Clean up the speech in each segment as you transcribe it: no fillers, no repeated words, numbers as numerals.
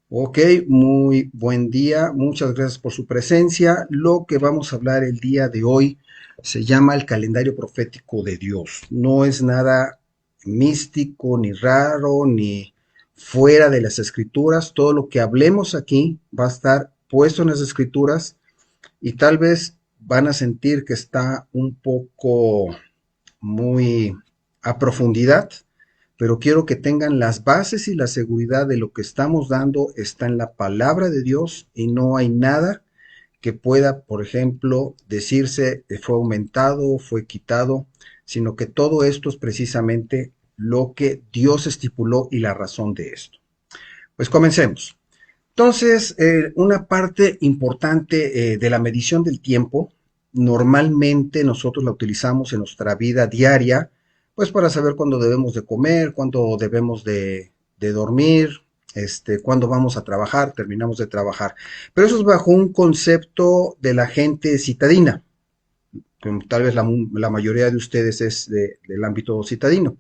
Ok, muy buen día. Muchas gracias por su presencia. Lo que vamos a hablar el día de hoy se llama el calendario profético de Dios. No es nada místico, ni raro, ni fuera de las escrituras. Todo lo que hablemos aquí va a estar puesto en las escrituras y tal vez van a sentir que está un poco muy a profundidad, pero quiero que tengan las bases y la seguridad de lo que estamos dando está en la palabra de Dios y no hay nada que pueda, por ejemplo, decirse fue aumentado, fue quitado, sino que todo esto es precisamente lo que Dios estipuló y la razón de esto. Pues comencemos. Entonces, una parte importante de la medición del tiempo, normalmente nosotros la utilizamos en nuestra vida diaria, pues para saber cuándo debemos de comer, cuándo debemos de dormir, cuándo vamos a trabajar, terminamos de trabajar. Pero eso es bajo un concepto de la gente citadina, que tal vez la mayoría de ustedes es del ámbito citadino.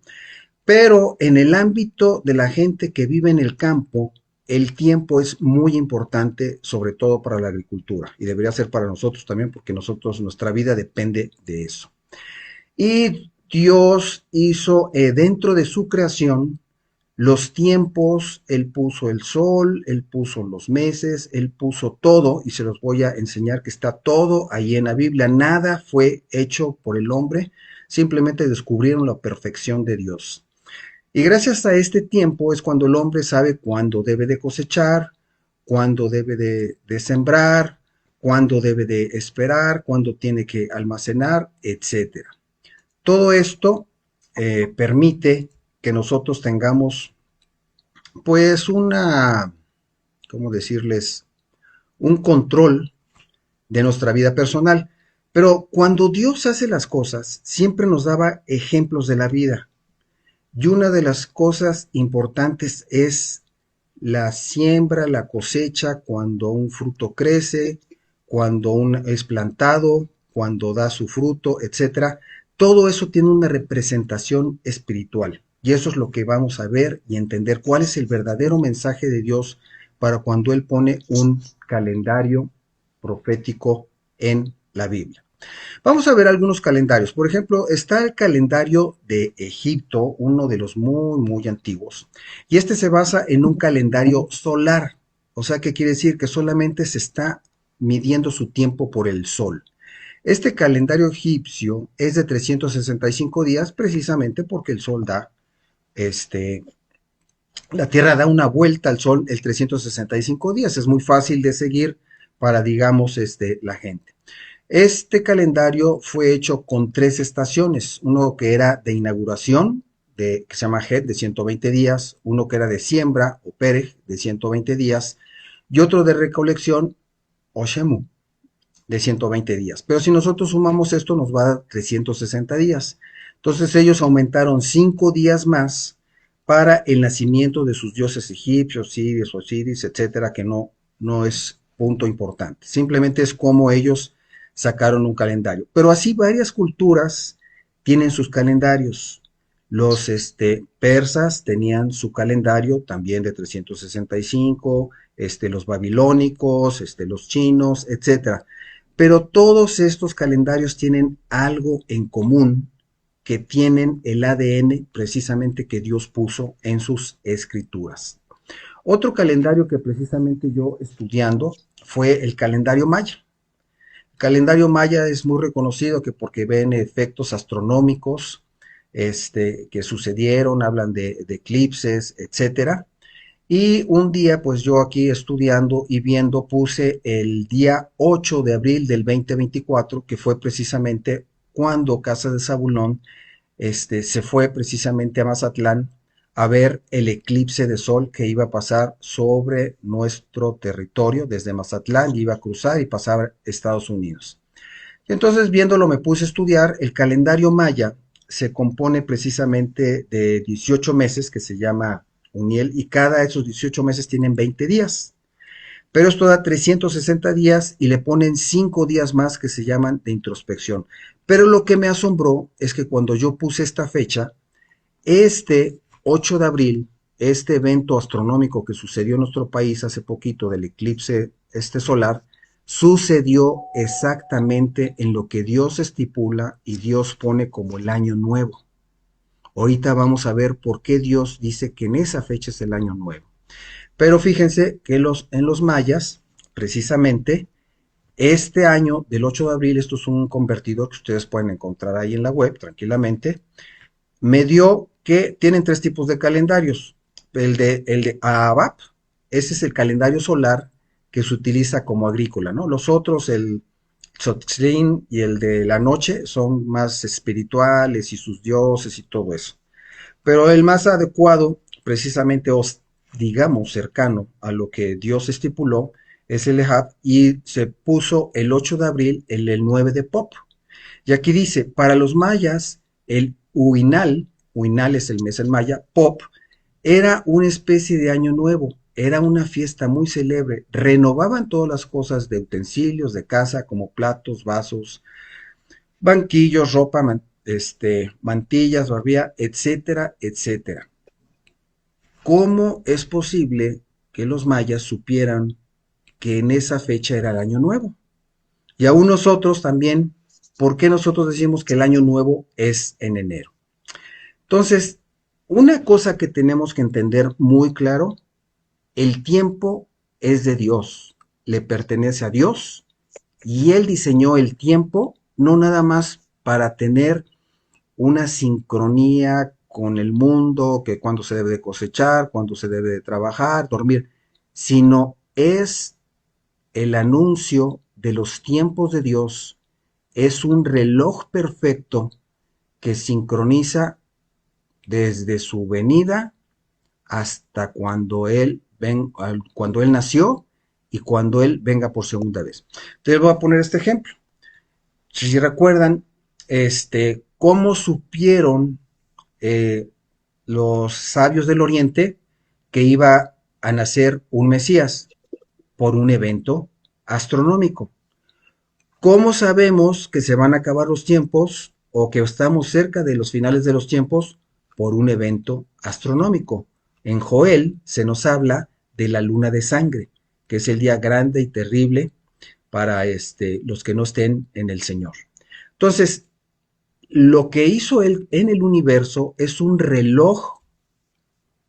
Pero en el ámbito de la gente que vive en el campo, el tiempo es muy importante, sobre todo para la agricultura, y debería ser para nosotros también, porque nosotros, nuestra vida depende de eso. Y Dios hizo dentro de su creación los tiempos, Él puso el sol, Él puso los meses, Él puso todo, y se los voy a enseñar que está todo ahí en la Biblia. Nada fue hecho por el hombre, simplemente descubrieron la perfección de Dios. Y gracias a este tiempo es cuando el hombre sabe cuándo debe de cosechar, cuándo debe de sembrar, cuándo debe de esperar, cuándo tiene que almacenar, etcétera. Todo esto permite que nosotros tengamos, pues, ¿cómo decirles? Un control de nuestra vida personal. Pero cuando Dios hace las cosas, siempre nos daba ejemplos de la vida. Y una de las cosas importantes es la siembra, la cosecha, cuando un fruto crece, cuando es plantado, cuando da su fruto, etcétera. Todo eso tiene una representación espiritual. Y eso es lo que vamos a ver y entender cuál es el verdadero mensaje de Dios para cuando Él pone un calendario profético en la Biblia. Vamos a ver algunos calendarios. Por ejemplo, está el calendario de Egipto, uno de los muy antiguos. Y este se basa en un calendario solar. O sea, ¿qué quiere decir? Que solamente se está midiendo su tiempo por el sol. Este calendario egipcio es de 365 días precisamente porque el sol da, este, la Tierra da una vuelta al sol el 365 días. Es muy fácil de seguir para, digamos, la gente. Este calendario fue hecho con tres estaciones, uno que era de inauguración, que se llama Het, de 120 días, uno que era de siembra, o Perej, de 120 días, y otro de recolección, o Shemu, de 120 días. Pero si nosotros sumamos esto, nos va a dar 360 días. Entonces ellos aumentaron 5 días más para el nacimiento de sus dioses egipcios, Sirius, Osiris, etcétera, que no es punto importante. Simplemente es como ellos sacaron un calendario. Pero así varias culturas tienen sus calendarios. Los persas tenían su calendario también de 365, los babilónicos, los chinos, etcétera. Pero todos estos calendarios tienen algo en común, que tienen el ADN precisamente que Dios puso en sus escrituras. Otro calendario que precisamente yo estudiando fue el calendario maya. El calendario maya es muy reconocido que porque ven efectos astronómicos que sucedieron, hablan de eclipses, etcétera. Y un día, pues yo aquí estudiando y viendo, puse el día 8 de abril del 2024, que fue precisamente cuando Casa de Zabulón se fue precisamente a Mazatlán a ver el eclipse de sol que iba a pasar sobre nuestro territorio desde Mazatlán, y iba a cruzar y pasar a Estados Unidos. Entonces, viéndolo, me puse a estudiar. El calendario maya se compone precisamente de 18 meses, que se llama Uniel, y cada de esos 18 meses tienen 20 días. Pero esto da 360 días y le ponen 5 días más que se llaman de introspección. Pero lo que me asombró es que cuando yo puse esta fecha, este 8 de abril este evento astronómico que sucedió en nuestro país hace poquito del eclipse solar, sucedió exactamente en lo que Dios estipula y Dios pone como el año nuevo. Ahorita vamos a ver por qué Dios dice que en esa fecha es el año nuevo. Pero fíjense que en los mayas, precisamente, este año del 8 de abril, esto es un convertidor que ustedes pueden encontrar ahí en la web tranquilamente, me dio que tienen tres tipos de calendarios. El de Abap, ese es el calendario solar que se utiliza como agrícola, ¿no? Los otros, el Tzotzlin y el de la noche, son más espirituales y sus dioses y todo eso. Pero el más adecuado, precisamente, digamos cercano a lo que Dios estipuló, es el Ehab, y se puso el 8 de abril el 9 de Pop. Y aquí dice, para los mayas, el Huinal es el mes en maya, Pop, era una especie de año nuevo, era una fiesta muy célebre, renovaban todas las cosas de utensilios de casa como platos, vasos, banquillos, ropa, mantillas, barbilla, etcétera, etcétera. ¿Cómo es posible que los mayas supieran que en esa fecha era el año nuevo? Y aún nosotros también, ¿por qué nosotros decimos que el año nuevo es en enero? Entonces, una cosa que tenemos que entender muy claro, el tiempo es de Dios, le pertenece a Dios y Él diseñó el tiempo no nada más para tener una sincronía con el mundo, que cuando se debe de cosechar, cuando se debe de trabajar, dormir, sino es el anuncio de los tiempos de Dios, es un reloj perfecto que sincroniza desde su venida hasta cuando él nació y cuando él venga por segunda vez. Entonces voy a poner este ejemplo. Si recuerdan, cómo supieron eh, los sabios del Oriente que iba a nacer un Mesías por un evento astronómico. ¿Cómo sabemos que se van a acabar los tiempos o que estamos cerca de los finales de los tiempos? Por un evento astronómico. En Joel se nos habla de la luna de sangre, que es el día grande y terrible para los que no estén en el Señor. Entonces, lo que hizo él en el universo es un reloj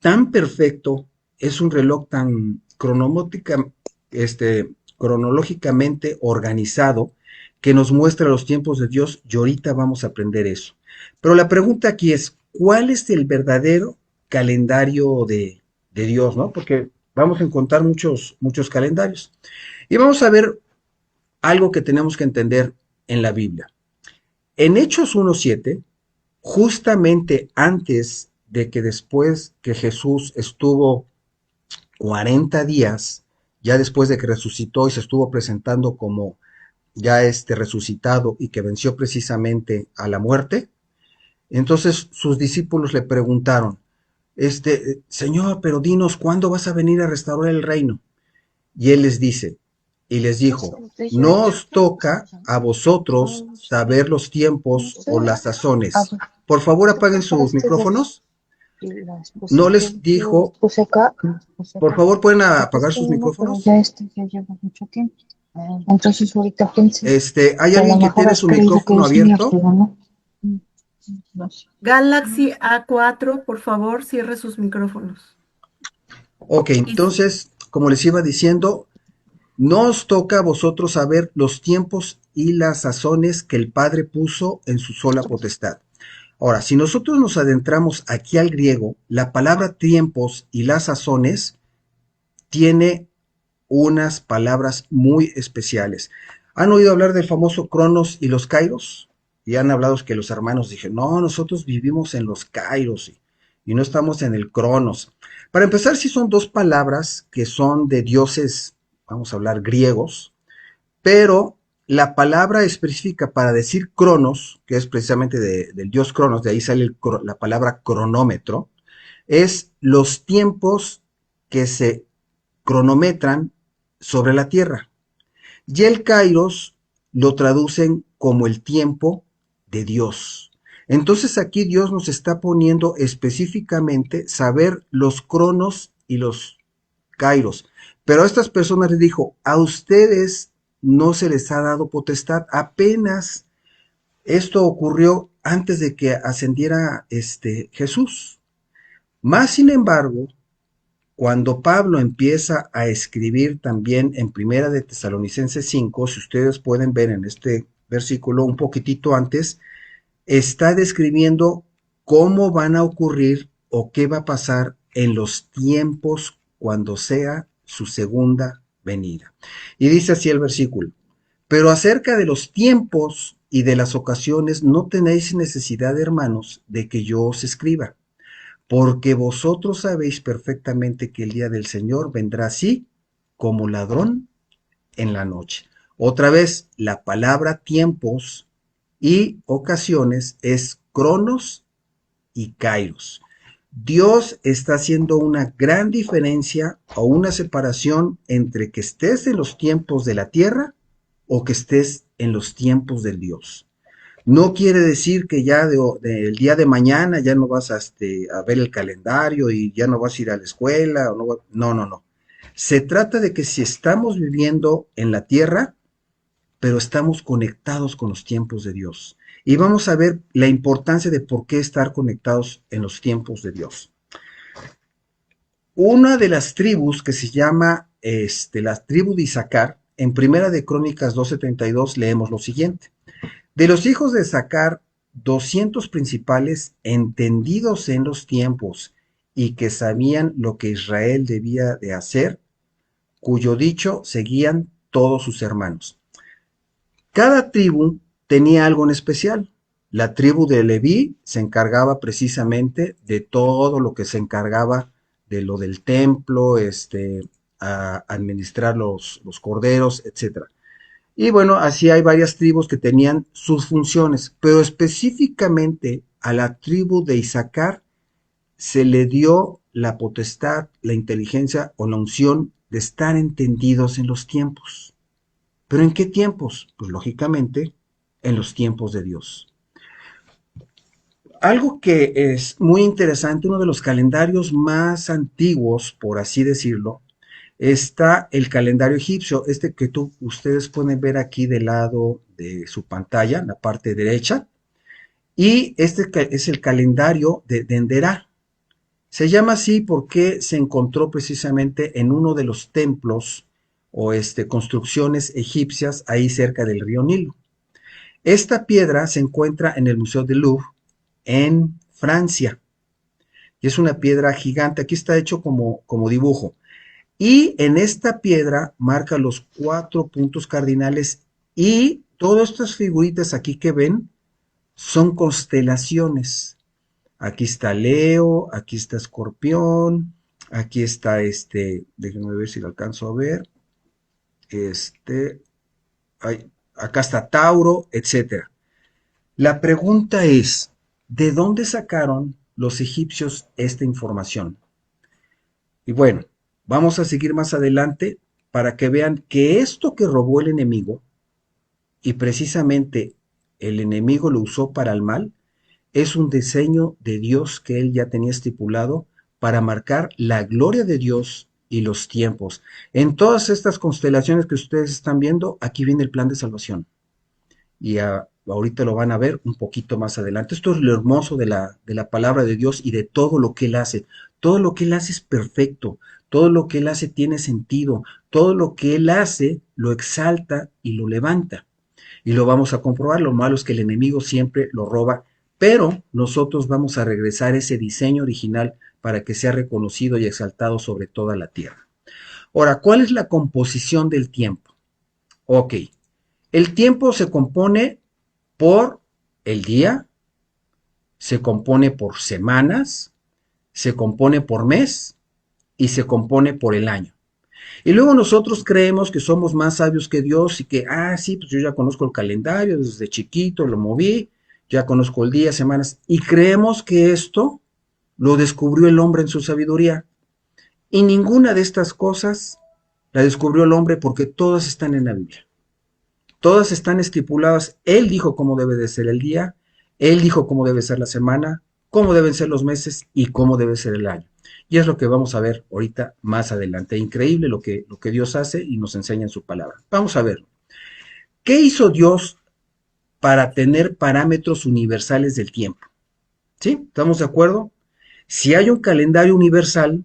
tan perfecto, es un reloj tan cronológicamente organizado que nos muestra los tiempos de Dios y ahorita vamos a aprender eso. Pero la pregunta aquí es, ¿cuál es el verdadero calendario de Dios, no? Porque vamos a encontrar muchos calendarios. Y vamos a ver algo que tenemos que entender en la Biblia. En Hechos 1:7, justamente antes de que después que Jesús estuvo 40 días, ya después de que resucitó y se estuvo presentando como ya resucitado y que venció precisamente a la muerte, entonces sus discípulos le preguntaron, Señor, pero dinos, ¿cuándo vas a venir a restaurar el reino? Y él les dice, y les dijo, no os toca a vosotros saber los tiempos o las sazones. Por favor, apaguen sus micrófonos. No les dijo, por favor, ¿pueden apagar sus micrófonos? Ya lleva mucho tiempo. Entonces ahorita pensé, ¿Hay a lo alguien que mejor tiene has su creído que micrófono es mi abierto? activo, ¿no? No sé. Galaxy A4, por favor, cierre sus micrófonos. Ok, Y entonces, como les iba diciendo, no os toca a vosotros saber los tiempos y las sazones que el Padre puso en su sola potestad. Ahora, si nosotros nos adentramos aquí al griego, la palabra tiempos y las sazones tiene unas palabras muy especiales. ¿Han oído hablar del famoso Cronos y los Kairos? Y han hablado que los hermanos dijeron, no, nosotros vivimos en los Kairos y no estamos en el Cronos. Para empezar, sí son dos palabras que son de dioses, vamos a hablar griegos, pero la palabra específica para decir Cronos, que es precisamente del dios Cronos, de ahí sale la palabra cronómetro, es los tiempos que se cronometran sobre la Tierra. Y el Kairos lo traducen como el tiempo de Dios. Entonces aquí Dios nos está poniendo específicamente saber los cronos y los kairos. Pero a estas personas les dijo, a ustedes no se les ha dado potestad, apenas esto ocurrió antes de que ascendiera Jesús. Más sin embargo, cuando Pablo empieza a escribir también en Primera de Tesalonicenses 5, si ustedes pueden ver en este versículo un poquitito antes, está describiendo cómo van a ocurrir o qué va a pasar en los tiempos cuando sea su segunda venida. Y dice así el versículo, pero acerca de los tiempos y de las ocasiones no tenéis necesidad, hermanos, de que yo os escriba, porque vosotros sabéis perfectamente que el día del Señor vendrá así como ladrón en la noche. Otra vez, la palabra tiempos y ocasiones es cronos y kairos. Dios está haciendo una gran diferencia o una separación entre que estés en los tiempos de la tierra o que estés en los tiempos del Dios. No quiere decir que ya el día de mañana ya no vas a ver el calendario y ya no vas a ir a la escuela. O no, no, no. Se trata de que si estamos viviendo en la tierra, pero estamos conectados con los tiempos de Dios. Y vamos a ver la importancia de por qué estar conectados en los tiempos de Dios. Una de las tribus que se llama la tribu de Isaacar, en Primera de Crónicas 12:32 leemos lo siguiente. De los hijos de Isaacar, 200 principales entendidos en los tiempos y que sabían lo que Israel debía de hacer, cuyo dicho seguían todos sus hermanos. Cada tribu tenía algo en especial. La tribu de Leví se encargaba precisamente de todo lo que se encargaba de lo del templo, a administrar los corderos, etcétera. Y bueno, así hay varias tribus que tenían sus funciones, pero específicamente a la tribu de Isaacar se le dio la potestad, la inteligencia o la unción de estar entendidos en los tiempos. ¿Pero en qué tiempos? Pues lógicamente en los tiempos de Dios. Algo que es muy interesante, uno de los calendarios más antiguos, por así decirlo, está el calendario egipcio, que ustedes pueden ver aquí del lado de su pantalla, en la parte derecha, y este es el calendario de Enderá. Se llama así porque se encontró precisamente en uno de los templos o construcciones egipcias ahí cerca del río Nilo. Esta piedra se encuentra en el Museo del Louvre en Francia y es una piedra gigante. Aquí está hecho como dibujo. Y en esta piedra marca los 4 puntos cardinales y todas estas figuritas aquí que ven son constelaciones. Aquí está Leo, aquí está Escorpión, aquí está déjenme ver si lo alcanzo a ver, acá está Tauro, etcétera. La pregunta es, ¿de dónde sacaron los egipcios esta información? Y bueno, vamos a seguir más adelante para que vean que esto que robó el enemigo, y precisamente el enemigo lo usó para el mal, es un diseño de Dios que él ya tenía estipulado para marcar la gloria de Dios y los tiempos. En todas estas constelaciones que ustedes están viendo, aquí viene el plan de salvación. Y ahorita lo van a ver un poquito más adelante. Esto es lo hermoso de la palabra de Dios y de todo lo que Él hace. Todo lo que Él hace es perfecto. Todo lo que Él hace tiene sentido. Todo lo que Él hace lo exalta y lo levanta. Y lo vamos a comprobar. Lo malo es que el enemigo siempre lo roba, pero nosotros vamos a regresar ese diseño original para que sea reconocido y exaltado sobre toda la tierra. Ahora, ¿cuál es la composición del tiempo? Ok, el tiempo se compone por el día, se compone por semanas, se compone por mes y se compone por el año. Y luego nosotros creemos que somos más sabios que Dios y que, sí, pues yo ya conozco el calendario, desde chiquito lo moví, ya conozco el día, semanas, y creemos que esto lo descubrió el hombre en su sabiduría. Y ninguna de estas cosas la descubrió el hombre porque todas están en la Biblia. Todas están estipuladas. Él dijo cómo debe de ser el día, Él dijo cómo debe ser la semana, cómo deben ser los meses y cómo debe ser el año. Y es lo que vamos a ver ahorita más adelante. Increíble lo que Dios hace y nos enseña en su palabra. Vamos a ver. ¿Qué hizo Dios para tener parámetros universales del tiempo? ¿Sí? ¿Estamos de acuerdo? Si hay un calendario universal,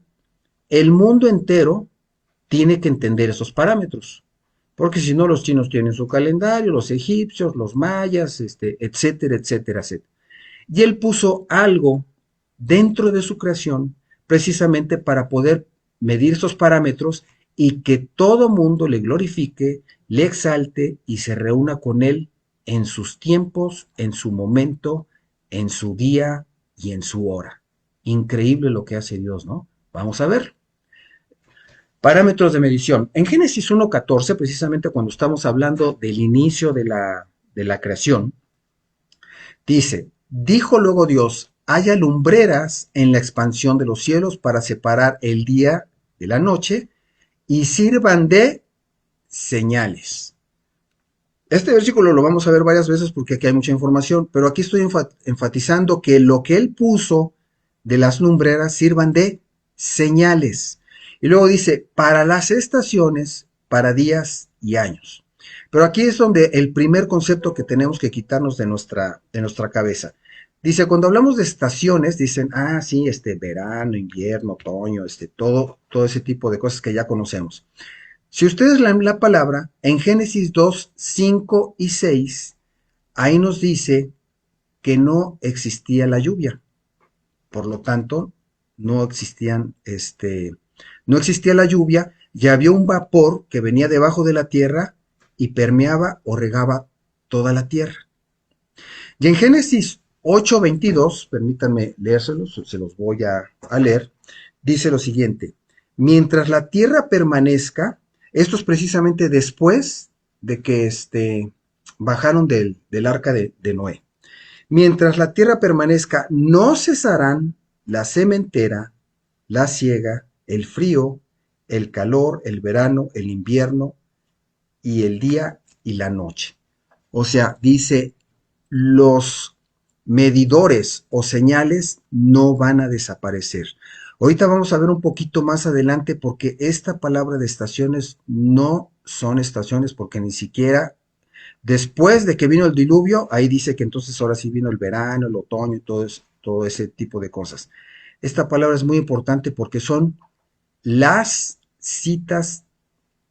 el mundo entero tiene que entender esos parámetros. Porque si no, los chinos tienen su calendario, los egipcios, los mayas, etcétera, etcétera, etcétera. Y él puso algo dentro de su creación precisamente para poder medir esos parámetros y que todo mundo le glorifique, le exalte y se reúna con él en sus tiempos, en su momento, en su día y en su hora. Increíble lo que hace Dios, ¿no? Vamos a ver. Parámetros de medición. En Génesis 1.14, precisamente cuando estamos hablando del inicio de la creación, dice, dijo luego Dios, haya lumbreras en la expansión de los cielos para separar el día de la noche y sirvan de señales. Este versículo lo vamos a ver varias veces porque aquí hay mucha información, pero aquí estoy enfatizando que lo que él puso de las lumbreras sirvan de señales. Y luego dice, para las estaciones, para días y años. Pero aquí es donde el primer concepto que tenemos que quitarnos de nuestra cabeza. Dice, cuando hablamos de estaciones, dicen, ah, sí, verano, invierno, otoño, todo ese tipo de cosas que ya conocemos. Si ustedes leen la palabra, en Génesis 2, 5 y 6, ahí nos dice que no existía la lluvia. Por lo tanto, no no existía la lluvia, ya había un vapor que venía debajo de la tierra y permeaba o regaba toda la tierra. Y en Génesis 8:22, permítanme leérselos, se los voy a leer, dice lo siguiente, mientras la tierra permanezca, esto es precisamente después de que bajaron del arca de Noé. Mientras la tierra permanezca, no cesarán la sementera, la siega, el frío, el calor, el verano, el invierno y el día y la noche. O sea, dice, los medidores o señales no van a desaparecer. Ahorita vamos a ver un poquito más adelante porque esta palabra de estaciones no son estaciones porque ni siquiera después de que vino el diluvio, ahí dice que entonces ahora sí vino el verano, el otoño y todo ese tipo de cosas. Esta palabra es muy importante porque son las citas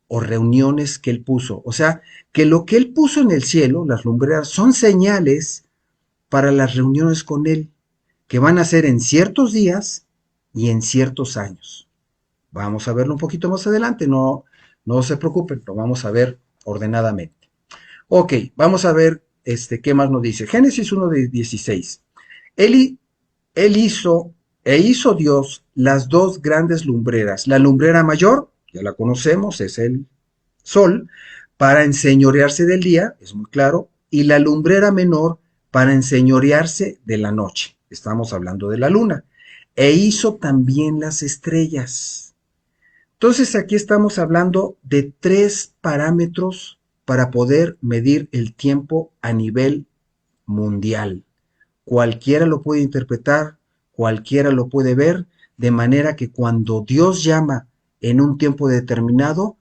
o reuniones que él puso. O sea, que lo que él puso en el cielo, las lumbreras, son señales para las reuniones con él, que van a ser en ciertos días y en ciertos años. Vamos a verlo un poquito más adelante, no se preocupen, lo vamos a ver ordenadamente. Ok, vamos a ver qué más nos dice. Génesis 1:16. Él hizo Dios las dos grandes lumbreras. La lumbrera mayor, ya la conocemos, es el sol, para enseñorearse del día, es muy claro, y la lumbrera menor para enseñorearse de la noche. Estamos hablando de la luna. E hizo también las estrellas. Entonces aquí estamos hablando de 3 parámetros para poder medir el tiempo a nivel mundial. Cualquiera lo puede interpretar, cualquiera lo puede ver, de manera que cuando Dios llama en un tiempo determinado,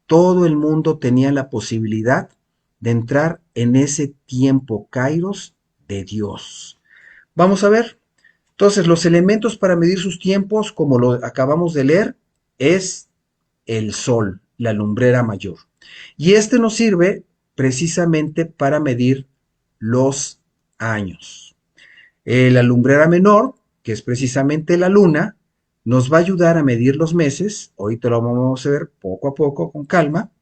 todo el mundo tenía la posibilidad de entrar en ese tiempo kairos de Dios. Vamos a ver. Entonces, los elementos para medir sus tiempos, como lo acabamos de leer, es el sol, la lumbrera mayor. Y nos sirve precisamente para medir los años. La lumbrera menor, que es precisamente la luna, nos va a ayudar a medir los meses, ahorita lo vamos a ver poco a poco, con calma,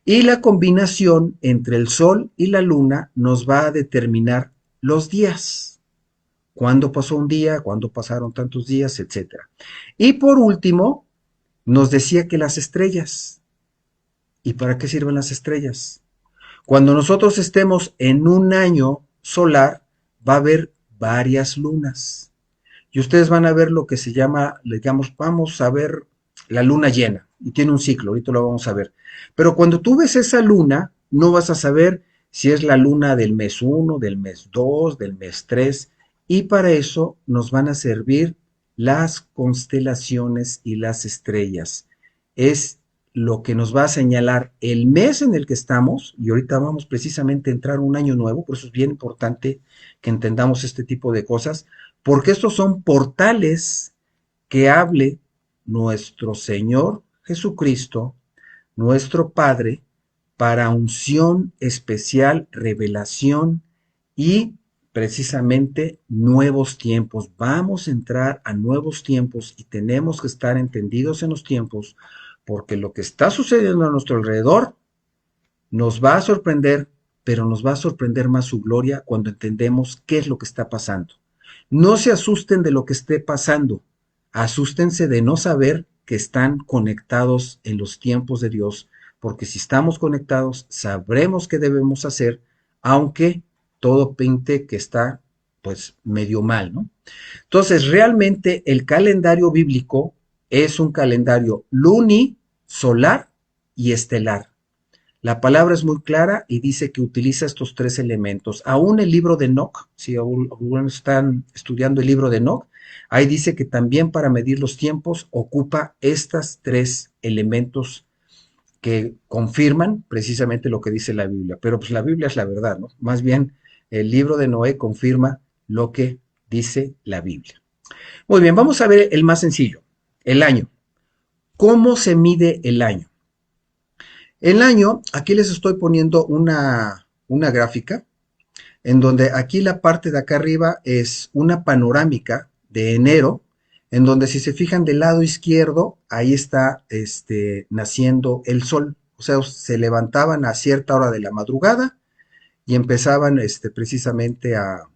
y la combinación entre el sol y la luna nos va a determinar los días. ¿Cuándo pasó un día? ¿Cuándo pasaron tantos días? Etcétera. Y por último, nos decía que las estrellas. ¿Y para qué sirven las estrellas? Cuando nosotros estemos en un año solar, va a haber varias lunas. Y ustedes van a ver lo que se llama, digamos, vamos a ver la luna llena. Y tiene un ciclo, ahorita lo vamos a ver. Pero cuando tú ves esa luna, no vas a saber si es la luna del mes 1, del mes 2, del mes 3, y para eso nos van a servir las constelaciones y las estrellas. Es lo que nos va a señalar el mes en el que estamos, y ahorita vamos precisamente a entrar a un año nuevo, por eso es bien importante que entendamos este tipo de cosas, porque estos son portales que hable nuestro Señor Jesucristo, nuestro Padre, para unción especial, revelación y precisamente nuevos tiempos. Vamos a entrar a nuevos tiempos y tenemos que estar entendidos en los tiempos, porque lo que está sucediendo a nuestro alrededor nos va a sorprender, pero nos va a sorprender más su gloria cuando entendemos qué es lo que está pasando. No se asusten de lo que esté pasando, asústense de no saber que están conectados en los tiempos de Dios, porque si estamos conectados, sabremos qué debemos hacer, aunque todo pinte que está pues medio mal, ¿no? Entonces, realmente el calendario bíblico es un calendario lunisolar y estelar. La palabra es muy clara y dice que utiliza estos tres elementos. Aún el libro de Enoch, si aún están estudiando el libro de Enoch, ahí dice que también para medir los tiempos ocupa estos tres elementos que confirman precisamente lo que dice la Biblia. Pero pues la Biblia es la verdad, ¿no? Más bien el libro de Noé confirma lo que dice la Biblia. Muy bien, vamos a ver el más sencillo, el año. ¿Cómo se mide el año? El año, aquí les estoy poniendo una gráfica en donde aquí la parte de acá arriba es una panorámica de enero, en donde si se fijan del lado izquierdo, ahí está naciendo el sol. O sea, se levantaban a cierta hora de la madrugada y empezaban precisamente a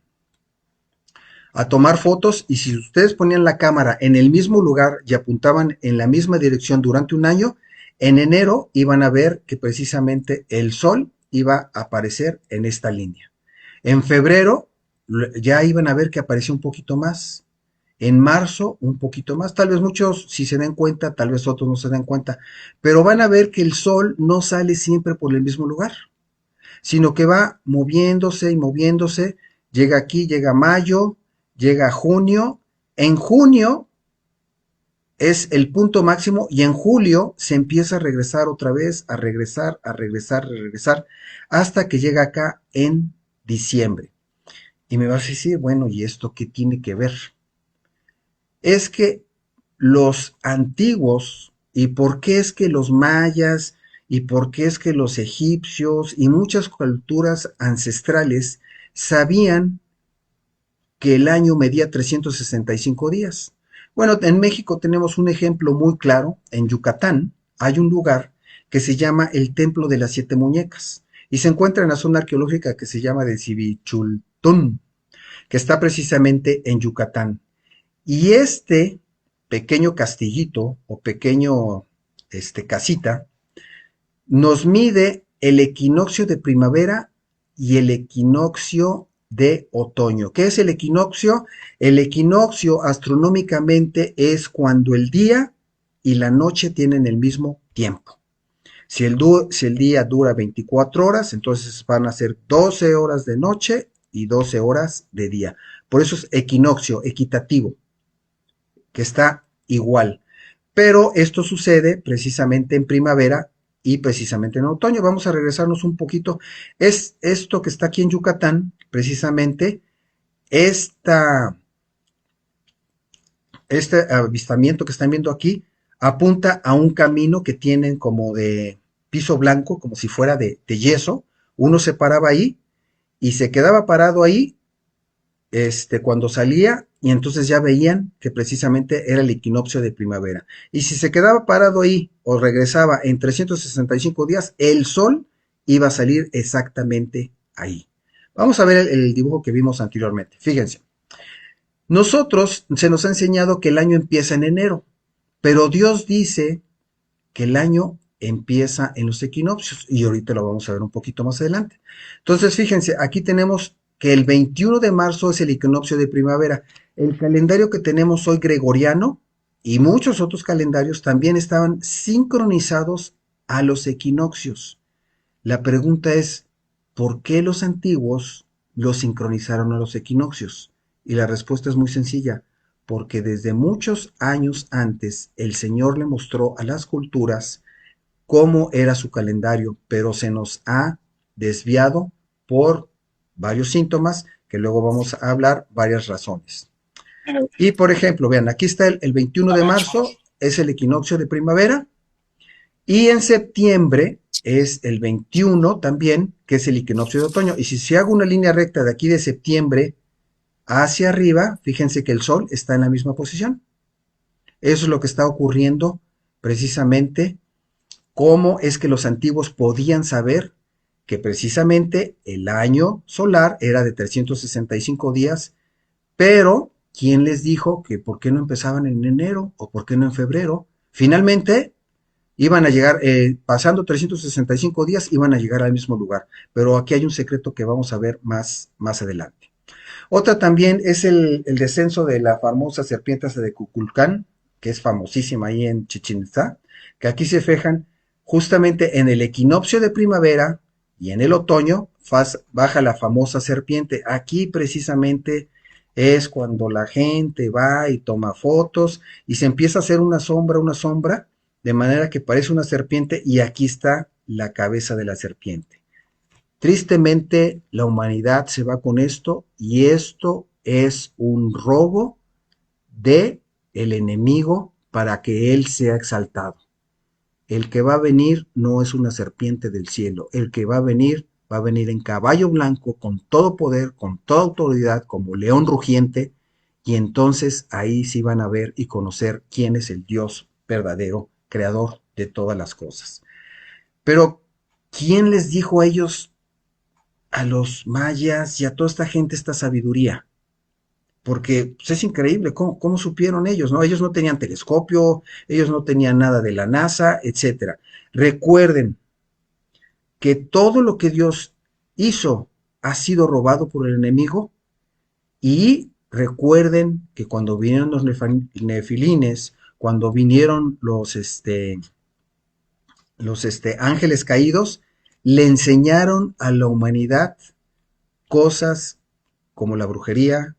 tomar fotos, y si ustedes ponían la cámara en el mismo lugar y apuntaban en la misma dirección durante un año, en enero iban a ver que precisamente el sol iba a aparecer en esta línea. En febrero ya iban a ver que apareció un poquito más. En marzo un poquito más. Tal vez muchos si se den cuenta, tal vez otros no se den cuenta, pero van a ver que el sol no sale siempre por el mismo lugar, sino que va moviéndose y moviéndose. Llega aquí, llega mayo, llega junio. En junio es el punto máximo y en julio se empieza a regresar otra vez, a regresar, a regresar, a regresar, hasta que llega acá en diciembre. Y me vas a decir, bueno, ¿y esto qué tiene que ver? Es que los antiguos, y por qué es que los mayas, y por qué es que los egipcios y muchas culturas ancestrales sabían que el año medía 365 días. Bueno, en México tenemos un ejemplo muy claro. En Yucatán hay un lugar que se llama el Templo de las Siete Muñecas y se encuentra en la zona arqueológica que se llama de Civichultún, que está precisamente en Yucatán. Y este pequeño castillito o pequeño casita nos mide el equinoccio de primavera y el equinoccio de otoño. ¿Qué es el equinoccio? El equinoccio astronómicamente es cuando el día y la noche tienen el mismo tiempo. Si el día dura 24 horas, entonces van a ser 12 horas de noche y 12 horas de día. Por eso es equinoccio, equitativo, que está igual. Pero esto sucede precisamente en primavera y precisamente en otoño. Vamos a regresarnos un poquito. Es esto que está aquí en Yucatán, precisamente, este avistamiento que están viendo aquí, apunta a un camino que tienen como de piso blanco, como si fuera de yeso. Uno se paraba ahí y se quedaba parado ahí cuando salía, y entonces ya veían que precisamente era el equinoccio de primavera. Y si se quedaba parado ahí o regresaba en 365 días, el sol iba a salir exactamente ahí. Vamos a ver el dibujo que vimos anteriormente. Fíjense, nosotros se nos ha enseñado que el año empieza en enero, pero Dios dice que el año empieza en los equinoccios, y ahorita lo vamos a ver un poquito más adelante. Entonces, fíjense, aquí tenemos que el 21 de marzo es el equinoccio de primavera. El calendario que tenemos hoy gregoriano y muchos otros calendarios también estaban sincronizados a los equinoccios. La pregunta es, ¿por qué los antiguos los sincronizaron a los equinoccios? Y la respuesta es muy sencilla, porque desde muchos años antes el Señor le mostró a las culturas cómo era su calendario, pero se nos ha desviado por varios síntomas que luego vamos a hablar, varias razones. Y por ejemplo, vean, aquí está el 21 de marzo, es el equinoccio de primavera, y en septiembre es el 21 también, que es el equinoccio de otoño. Y si hago una línea recta de aquí de septiembre hacia arriba, fíjense que el Sol está en la misma posición. Eso es lo que está ocurriendo precisamente. ¿Cómo es que los antiguos podían saber que precisamente el año solar era de 365 días, pero ¿quién les dijo que por qué no empezaban en enero o por qué no en febrero? Finalmente iban a llegar, pasando 365 días, iban a llegar al mismo lugar. Pero aquí hay un secreto que vamos a ver más adelante. Otra también es el descenso de la famosa serpiente de Kukulcán, que es famosísima ahí en Chichén Itzá, que aquí se fijan justamente en el equinoccio de primavera y en el otoño baja la famosa serpiente. Aquí precisamente es cuando la gente va y toma fotos y se empieza a hacer una sombra, de manera que parece una serpiente y aquí está la cabeza de la serpiente. Tristemente, la humanidad se va con esto y esto es un robo de el enemigo para que él sea exaltado. El que va a venir no es una serpiente del cielo, el que va a venir en caballo blanco, con todo poder, con toda autoridad, como león rugiente, y entonces ahí sí van a ver y conocer quién es el Dios verdadero, creador de todas las cosas. Pero, ¿quién les dijo a ellos, a los mayas y a toda esta gente, esta sabiduría? Porque pues, es increíble cómo supieron ellos, ¿no? Ellos no tenían telescopio, ellos no tenían nada de la NASA, etcétera. Recuerden que todo lo que Dios hizo ha sido robado por el enemigo y recuerden que cuando vinieron los nefilines, cuando vinieron los ángeles caídos, le enseñaron a la humanidad cosas como la brujería,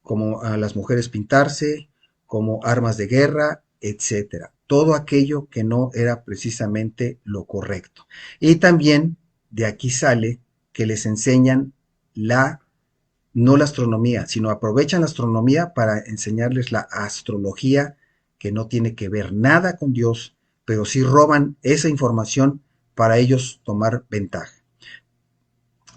como a las mujeres pintarse, como armas de guerra, etcétera. Todo aquello que no era precisamente lo correcto. Y también de aquí sale que les enseñan no la astronomía, sino aprovechan la astronomía para enseñarles la astrología, que no tiene que ver nada con Dios, pero sí roban esa información para ellos tomar ventaja.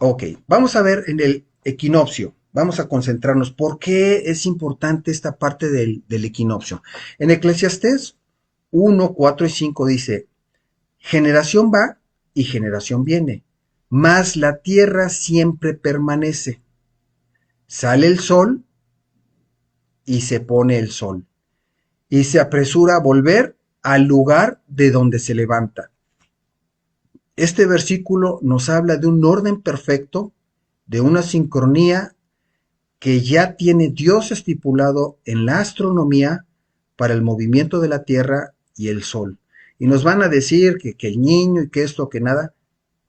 Ok, vamos a ver en el equinoccio. Vamos a concentrarnos. ¿Por qué es importante esta parte del equinoccio? En Eclesiastés 1, 4 y 5 dice, generación va y generación viene, mas la tierra siempre permanece. Sale el sol y se pone el sol, y se apresura a volver al lugar de donde se levanta. Este versículo nos habla de un orden perfecto, de una sincronía que ya tiene Dios estipulado en la astronomía para el movimiento de la Tierra y el Sol. Y nos van a decir que el niño y que esto, que nada,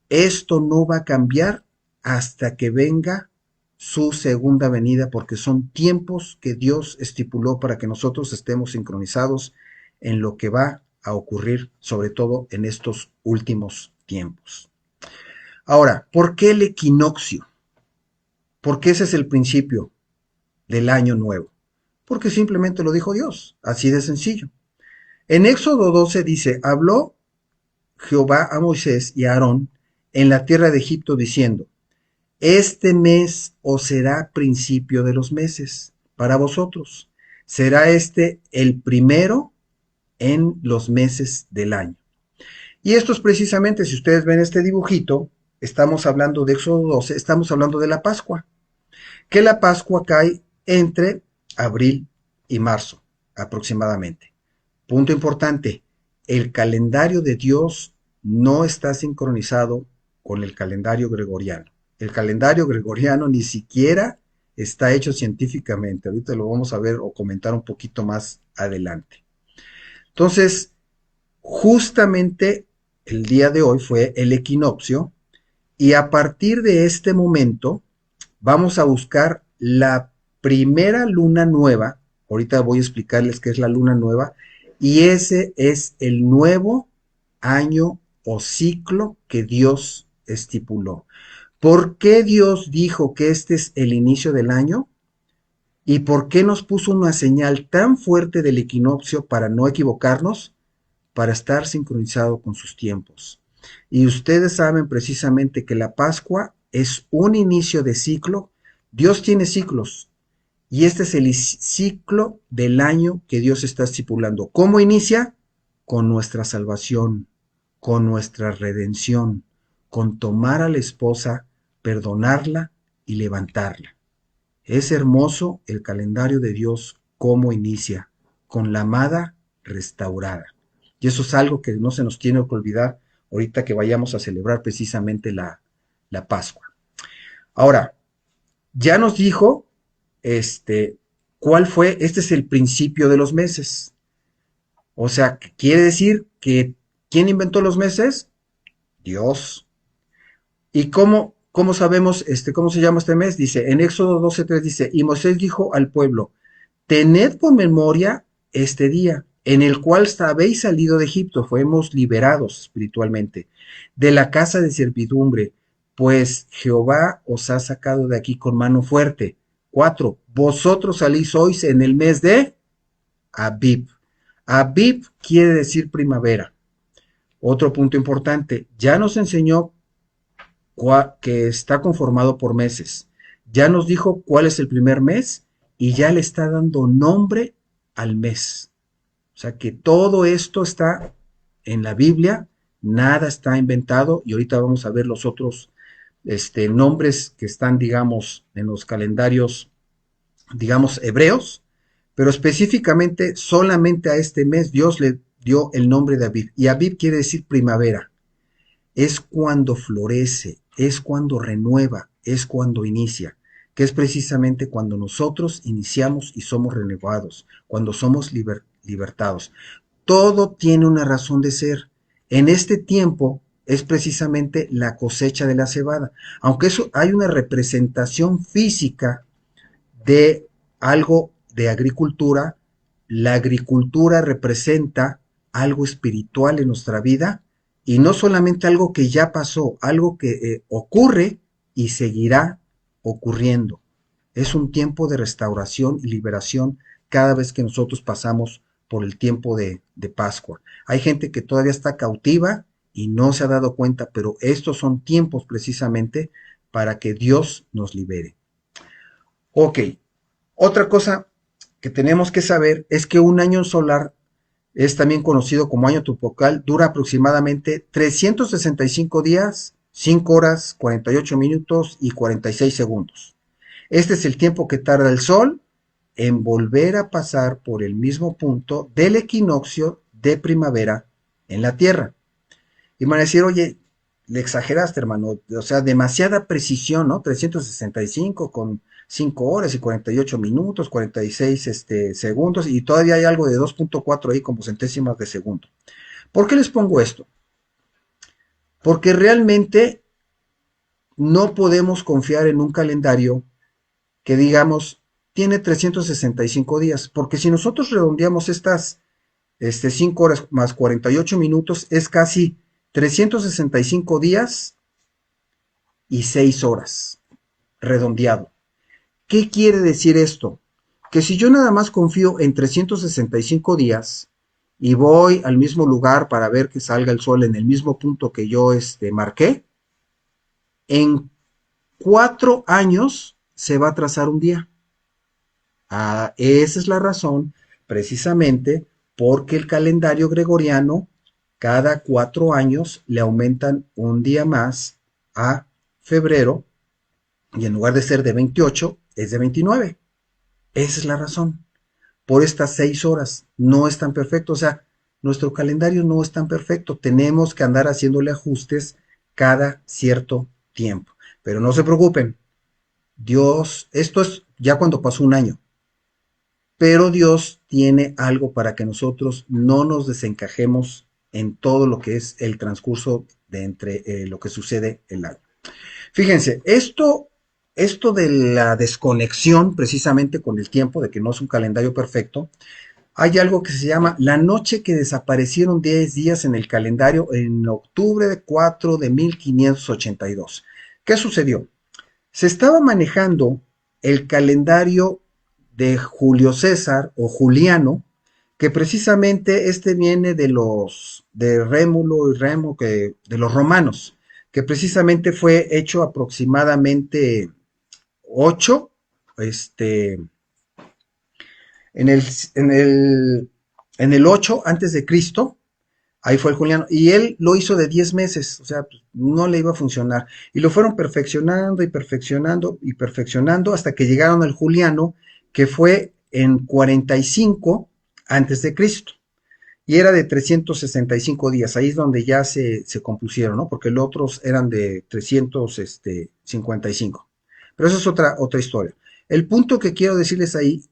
esto no va a cambiar hasta que venga su segunda venida, porque son tiempos que Dios estipuló para que nosotros estemos sincronizados en lo que va a ocurrir, sobre todo en estos últimos tiempos. Ahora, ¿por qué el equinoccio? Porque ese es el principio del año nuevo. Porque simplemente lo dijo Dios, así de sencillo. En Éxodo 12 dice, habló Jehová a Moisés y a Aarón en la tierra de Egipto diciendo, este mes os será principio de los meses para vosotros. Será este el primero en los meses del año. Y esto es precisamente, si ustedes ven este dibujito, estamos hablando de Éxodo 12, estamos hablando de la Pascua. Que la Pascua cae entre abril y marzo, aproximadamente. Punto importante, el calendario de Dios no está sincronizado con el calendario gregoriano. El calendario gregoriano ni siquiera está hecho científicamente. Ahorita lo vamos a ver o comentar un poquito más adelante. Entonces, justamente el día de hoy fue el equinoccio Y a partir de este momento vamos a buscar la primera luna nueva. Ahorita voy a explicarles qué es la luna nueva. Y ese es el nuevo año o ciclo que Dios estipuló. ¿Por qué Dios dijo que este es el inicio del año? ¿Y por qué nos puso una señal tan fuerte del equinoccio para no equivocarnos? Para estar sincronizado con sus tiempos. Y ustedes saben precisamente que la Pascua es un inicio de ciclo. Dios tiene ciclos y este es el ciclo del año que Dios está estipulando. ¿Cómo inicia? Con nuestra salvación, con nuestra redención, con tomar a la esposa, perdonarla y levantarla. Es hermoso el calendario de Dios, cómo inicia, con la amada restaurada. Y eso es algo que no se nos tiene que olvidar ahorita que vayamos a celebrar precisamente la Pascua. Ahora, ya nos dijo cuál fue, este es el principio de los meses. O sea, quiere decir que ¿quién inventó los meses? Dios. ¿Y cómo sabemos cómo se llama este mes? Dice, en Éxodo 12:3 dice, y Moisés dijo al pueblo, tened por memoria este día, en el cual habéis salido de Egipto, fuimos liberados espiritualmente, de la casa de servidumbre, pues Jehová os ha sacado de aquí con mano fuerte. 4. Vosotros salís hoy en el mes de Abib. Abib quiere decir primavera. Otro punto importante, ya nos enseñó que está conformado por meses. Ya nos dijo cuál es el primer mes y ya le está dando nombre al mes. O sea que todo esto está en la Biblia, nada está inventado y ahorita vamos a ver los otros nombres que están, digamos, en los calendarios, digamos, hebreos, pero específicamente solamente a este mes Dios le dio el nombre de Abib. Y Abib quiere decir primavera. Es cuando florece, es cuando renueva, es cuando inicia, que es precisamente cuando nosotros iniciamos y somos renovados, cuando somos libertados. Todo tiene una razón de ser. En este tiempo es precisamente la cosecha de la cebada. Aunque eso hay una representación física de algo de agricultura, la agricultura representa algo espiritual en nuestra vida y no solamente algo que ya pasó, algo que ocurre y seguirá ocurriendo. Es un tiempo de restauración y liberación cada vez que nosotros pasamos por el tiempo de Pascua. Hay gente que todavía está cautiva y no se ha dado cuenta, pero estos son tiempos precisamente para que Dios nos libere. Ok, otra cosa que tenemos que saber es que un año solar es también conocido como año tropical, dura aproximadamente 365 días, 5 horas, 48 minutos y 46 segundos. Este es el tiempo que tarda el Sol en volver a pasar por el mismo punto del equinoccio de primavera en la Tierra. Y van a decir, oye, le exageraste, hermano, o sea, demasiada precisión, ¿no? 365 con 5 horas y 48 minutos, 46 segundos, y todavía hay algo de 2.4 ahí como centésimas de segundo. ¿Por qué les pongo esto? Porque realmente no podemos confiar en un calendario que digamos tiene 365 días, porque si nosotros redondeamos estas 5 horas más 48 minutos, es casi 365 días y 6 horas, redondeado. ¿Qué quiere decir esto? Que si yo nada más confío en 365 días y voy al mismo lugar para ver que salga el sol en el mismo punto que yo marqué, en 4 años se va a trazar un día. Esa es la razón, precisamente, porque el calendario gregoriano, cada 4 años le aumentan un día más a febrero, y en lugar de ser de 28, es de 29. Esa es la razón. Por estas 6 horas no es tan perfecto. O sea, nuestro calendario no es tan perfecto. Tenemos que andar haciéndole ajustes cada cierto tiempo. Pero no se preocupen. Dios, esto es ya cuando pasó un año. Pero Dios tiene algo para que nosotros no nos desencajemos en todo lo que es el transcurso de entre lo que sucede el año. Fíjense, esto de la desconexión precisamente con el tiempo, de que no es un calendario perfecto, hay algo que se llama la noche que desaparecieron 10 días en el calendario en octubre de 4 de 1582. ¿Qué sucedió? Se estaba manejando el calendario de Julio César o Juliano, que precisamente este viene de los de Rémulo y Remo, de los romanos, que precisamente fue hecho aproximadamente 8, este, en el, en el, en el 8 antes de Cristo. Ahí fue el Juliano. Y él lo hizo de 10 meses, o sea, pues, no le iba a funcionar. Y lo fueron perfeccionando y perfeccionando y perfeccionando hasta que llegaron al Juliano, que fue en 45 antes de Cristo. Y era de 365 días. Ahí es donde ya se compusieron, ¿no? Porque los otros eran de 355. Pero eso es otra historia. El punto que quiero decirles ahí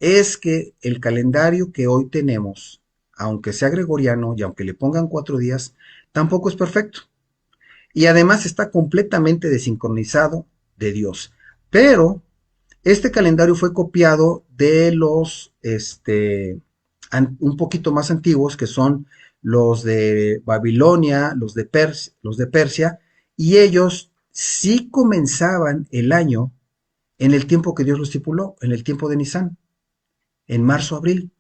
es que el calendario que hoy tenemos, aunque sea gregoriano y aunque le pongan 4 días, tampoco es perfecto. Y además está completamente desincronizado de Dios. Pero este calendario fue copiado de los un poquito más antiguos, que son los de Babilonia, los de Persia, y ellos sí comenzaban el año en el tiempo que Dios lo estipuló, en el tiempo de Nisan, en marzo-abril.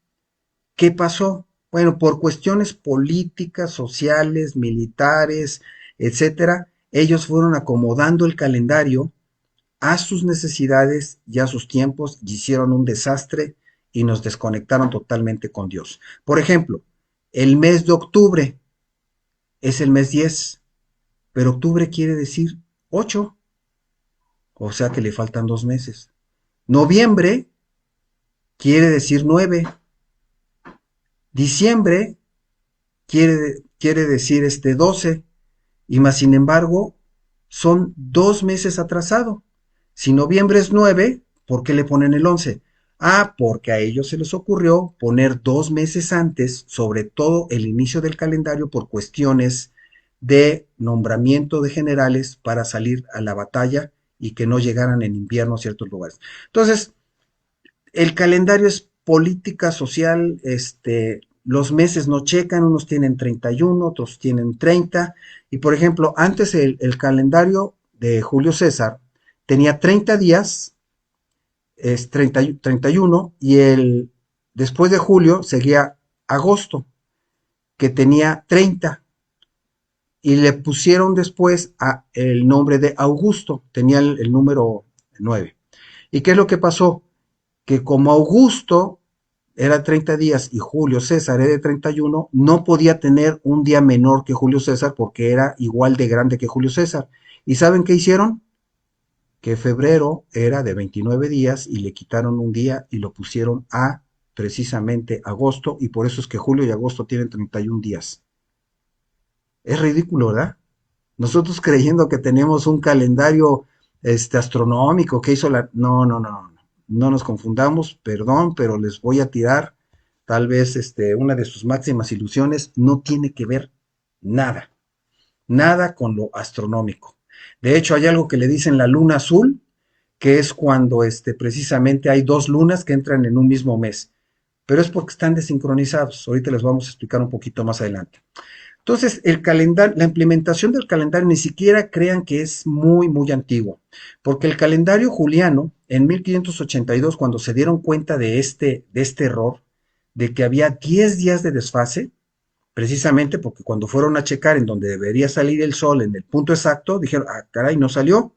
¿Qué pasó? Bueno, por cuestiones políticas, sociales, militares, etcétera, ellos fueron acomodando el calendario a sus necesidades y a sus tiempos y hicieron un desastre y nos desconectaron totalmente con Dios. Por ejemplo, el mes de octubre es el mes 10, pero octubre quiere decir 8, o sea que le faltan 2 meses. Noviembre quiere decir 9. Diciembre quiere decir 12, y más sin embargo son 2 meses atrasado. Si noviembre es 9, ¿por qué le ponen el 11? Ah, porque a ellos se les ocurrió poner 2 meses antes, sobre todo el inicio del calendario, por cuestiones de nombramiento de generales para salir a la batalla y que no llegaran en invierno a ciertos lugares. Entonces, el calendario es política social, los meses no checan, unos tienen 31, otros tienen 30, y por ejemplo, antes el calendario de Julio César tenía 30 días, es 30, 31, y después de julio seguía agosto, que tenía 30, y le pusieron después el nombre de Augusto, tenía el número 9. ¿Y qué es lo que pasó? Que como Augusto era 30 días y Julio César era de 31, no podía tener un día menor que Julio César porque era igual de grande que Julio César. ¿Y saben qué hicieron? Que febrero era de 29 días y le quitaron un día y lo pusieron a precisamente agosto, y por eso es que julio y agosto tienen 31 días. Es ridículo, ¿verdad? Nosotros creyendo que tenemos un calendario astronómico que hizo la... No, no, no, no, no nos confundamos, perdón, pero les voy a tirar tal vez una de sus máximas ilusiones. No tiene que ver nada, nada con lo astronómico. De hecho, hay algo que le dicen la luna azul, que es cuando precisamente hay dos lunas que entran en un mismo mes, pero es porque están desincronizados. Ahorita les vamos a explicar un poquito más adelante. Entonces, el calendario, la implementación del calendario ni siquiera crean que es muy, muy antiguo, porque el calendario juliano, en 1582, cuando se dieron cuenta de este error, de que había 10 días de desfase, precisamente porque cuando fueron a checar en donde debería salir el sol en el punto exacto, dijeron, ah, caray, no salió,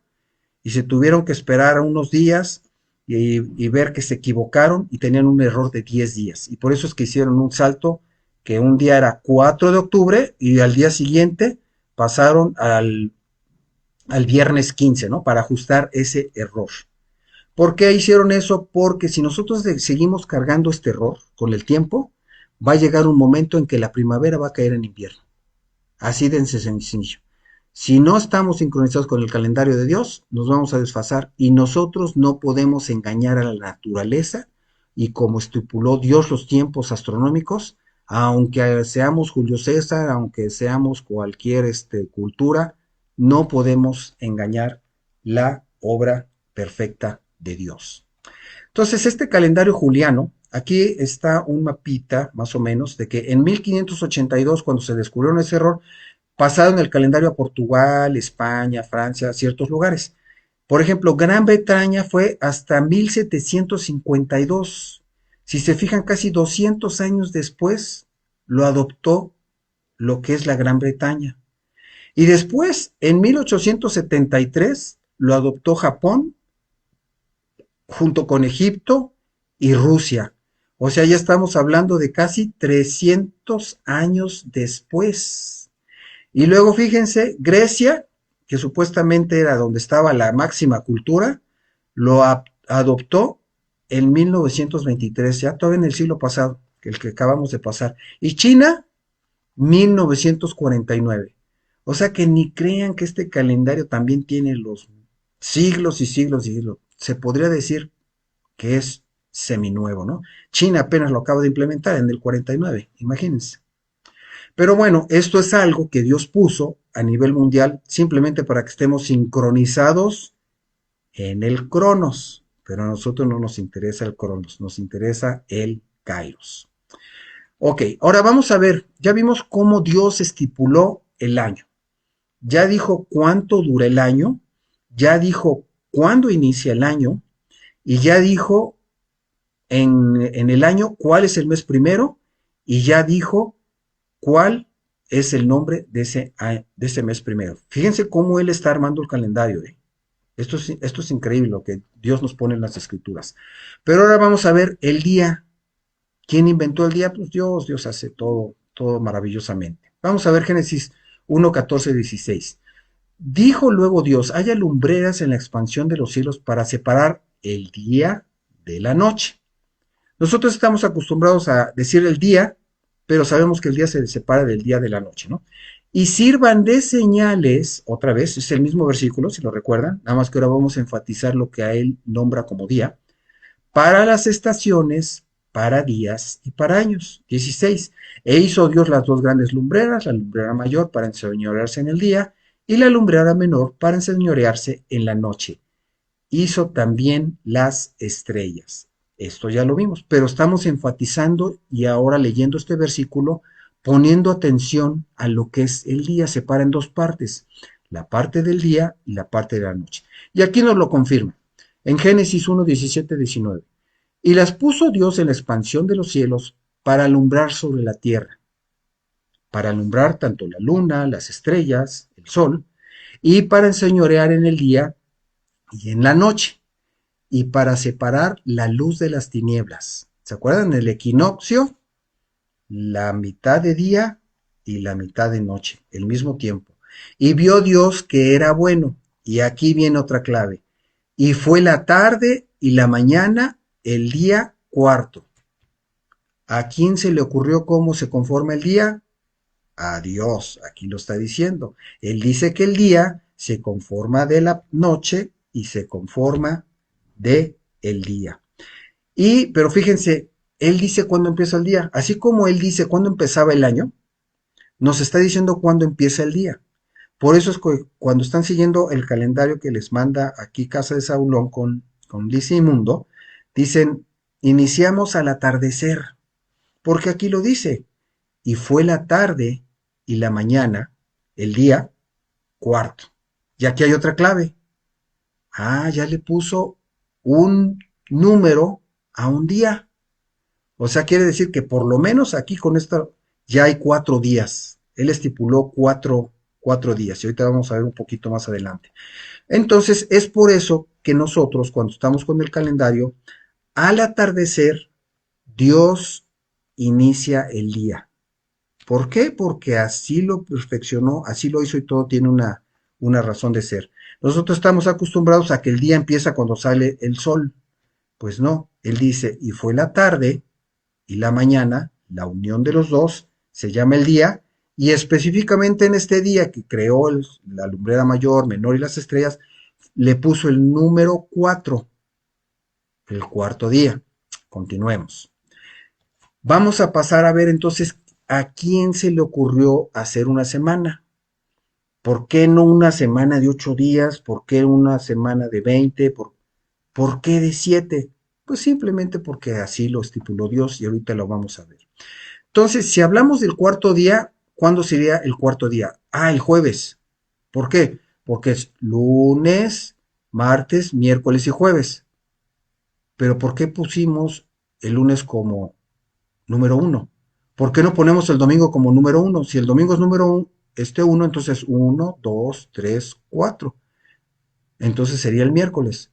y se tuvieron que esperar unos días y ver que se equivocaron y tenían un error de 10 días. Y por eso es que hicieron un salto, que un día era 4 de octubre y al día siguiente pasaron al viernes 15, ¿no? Para ajustar ese error. ¿Por qué hicieron eso? Porque si nosotros seguimos cargando este error con el tiempo, va a llegar un momento en que la primavera va a caer en invierno. Así de sencillo. Si no estamos sincronizados con el calendario de Dios, nos vamos a desfasar, y nosotros no podemos engañar a la naturaleza, y como estipuló Dios los tiempos astronómicos, aunque seamos Julio César, aunque seamos cualquier cultura, no podemos engañar la obra perfecta de Dios. Entonces, este calendario juliano, aquí está un mapita, más o menos, de que en 1582, cuando se descubrió ese error, pasaron el calendario a Portugal, España, Francia, ciertos lugares. Por ejemplo, Gran Bretaña fue hasta 1752. Si se fijan, casi 200 años después lo adoptó lo que es la Gran Bretaña. Y después, en 1873, lo adoptó Japón junto con Egipto y Rusia. O sea, ya estamos hablando de casi 300 años después. Y luego fíjense, Grecia, que supuestamente era donde estaba la máxima cultura, lo adoptó en 1923, ya todavía en el siglo pasado, el que acabamos de pasar. Y China, 1949. O sea que ni crean que este calendario también tiene los siglos y siglos y siglos. Se podría decir que es seminuevo, ¿no? China apenas lo acaba de implementar en el 49, imagínense. Pero bueno, esto es algo que Dios puso a nivel mundial simplemente para que estemos sincronizados en el Cronos. Pero a nosotros no nos interesa el Cronos, nos interesa el Kairos. Ok, ahora vamos a ver, ya vimos cómo Dios estipuló el año. Ya dijo cuánto dura el año, ya dijo cuándo inicia el año y ya dijo en el año cuál es el mes primero y ya dijo cuál es el nombre de ese mes primero. Fíjense cómo Él está armando el calendario. Esto es increíble lo que Dios nos pone en las escrituras. Pero ahora vamos a ver el día. ¿Quién inventó el día? Pues Dios, Dios hace todo, todo maravillosamente. Vamos a ver Génesis 1, 14, 16. Dijo luego Dios, haya lumbreras en la expansión de los cielos para separar el día de la noche. Nosotros estamos acostumbrados a decir el día, pero sabemos que el día se separa del día de la noche, ¿no? Y sirvan de señales, otra vez, es el mismo versículo, si lo recuerdan, nada más que ahora vamos a enfatizar lo que a él nombra como día, para las estaciones, para días y para años. 16. E hizo Dios las dos grandes lumbreras, la lumbrera mayor para enseñorearse en el día y la lumbrera menor para enseñorearse en la noche. Hizo también las estrellas. Esto ya lo vimos, pero estamos enfatizando y ahora leyendo este versículo, poniendo atención a lo que es el día. Se separa en dos partes, la parte del día y la parte de la noche. Y aquí nos lo confirma, en Génesis 1, 17, 19. Y las puso Dios en la expansión de los cielos para alumbrar sobre la tierra, para alumbrar tanto la luna, las estrellas, el sol, y para enseñorear en el día y en la noche, y para separar la luz de las tinieblas. ¿Se acuerdan? El equinoccio, la mitad de día y la mitad de noche, el mismo tiempo. Y vio Dios que era bueno, y aquí viene otra clave, y fue la tarde y la mañana el día cuarto. ¿A quién se le ocurrió cómo se conforma el día? A Dios, aquí lo está diciendo. Él dice que el día se conforma de la noche y se conforma de el día. Pero fíjense, él dice cuándo empieza el día. Así como él dice cuándo empezaba el año, nos está diciendo cuándo empieza el día. Por eso es que cuando están siguiendo el calendario que les manda aquí Casa de Saulón con Lice y Mundo, dicen, iniciamos al atardecer, porque aquí lo dice, y fue la tarde y la mañana, el día cuarto. Y aquí hay otra clave. Ya le puso un número a un día. O sea, quiere decir que por lo menos aquí con esto ya hay 4 días. Él estipuló cuatro días y ahorita vamos a ver un poquito más adelante. Entonces, es por eso que nosotros, cuando estamos con el calendario, al atardecer, Dios inicia el día. ¿Por qué? Porque así lo perfeccionó, así lo hizo y todo tiene una razón de ser. Nosotros estamos acostumbrados a que el día empieza cuando sale el sol. Pues no, él dice, y fue la tarde y la mañana, la unión de los dos, se llama el día, y específicamente en este día que creó la lumbrera mayor, menor y las estrellas, le puso el número 4, el cuarto día. Continuemos. Vamos a pasar a ver entonces a quién se le ocurrió hacer una semana. ¿Por qué no una semana de 8 días? ¿Por qué una semana de 20? ¿Por qué de 7? Pues simplemente porque así lo estipuló Dios y ahorita lo vamos a ver. Entonces, si hablamos del cuarto día, ¿cuándo sería el cuarto día? Ah, el jueves. ¿Por qué? Porque es lunes, martes, miércoles y jueves. Pero ¿por qué pusimos el lunes como número uno? ¿Por qué no ponemos el domingo como número uno? Si el domingo es número uno, uno, entonces uno, dos, tres, cuatro. Entonces sería el miércoles.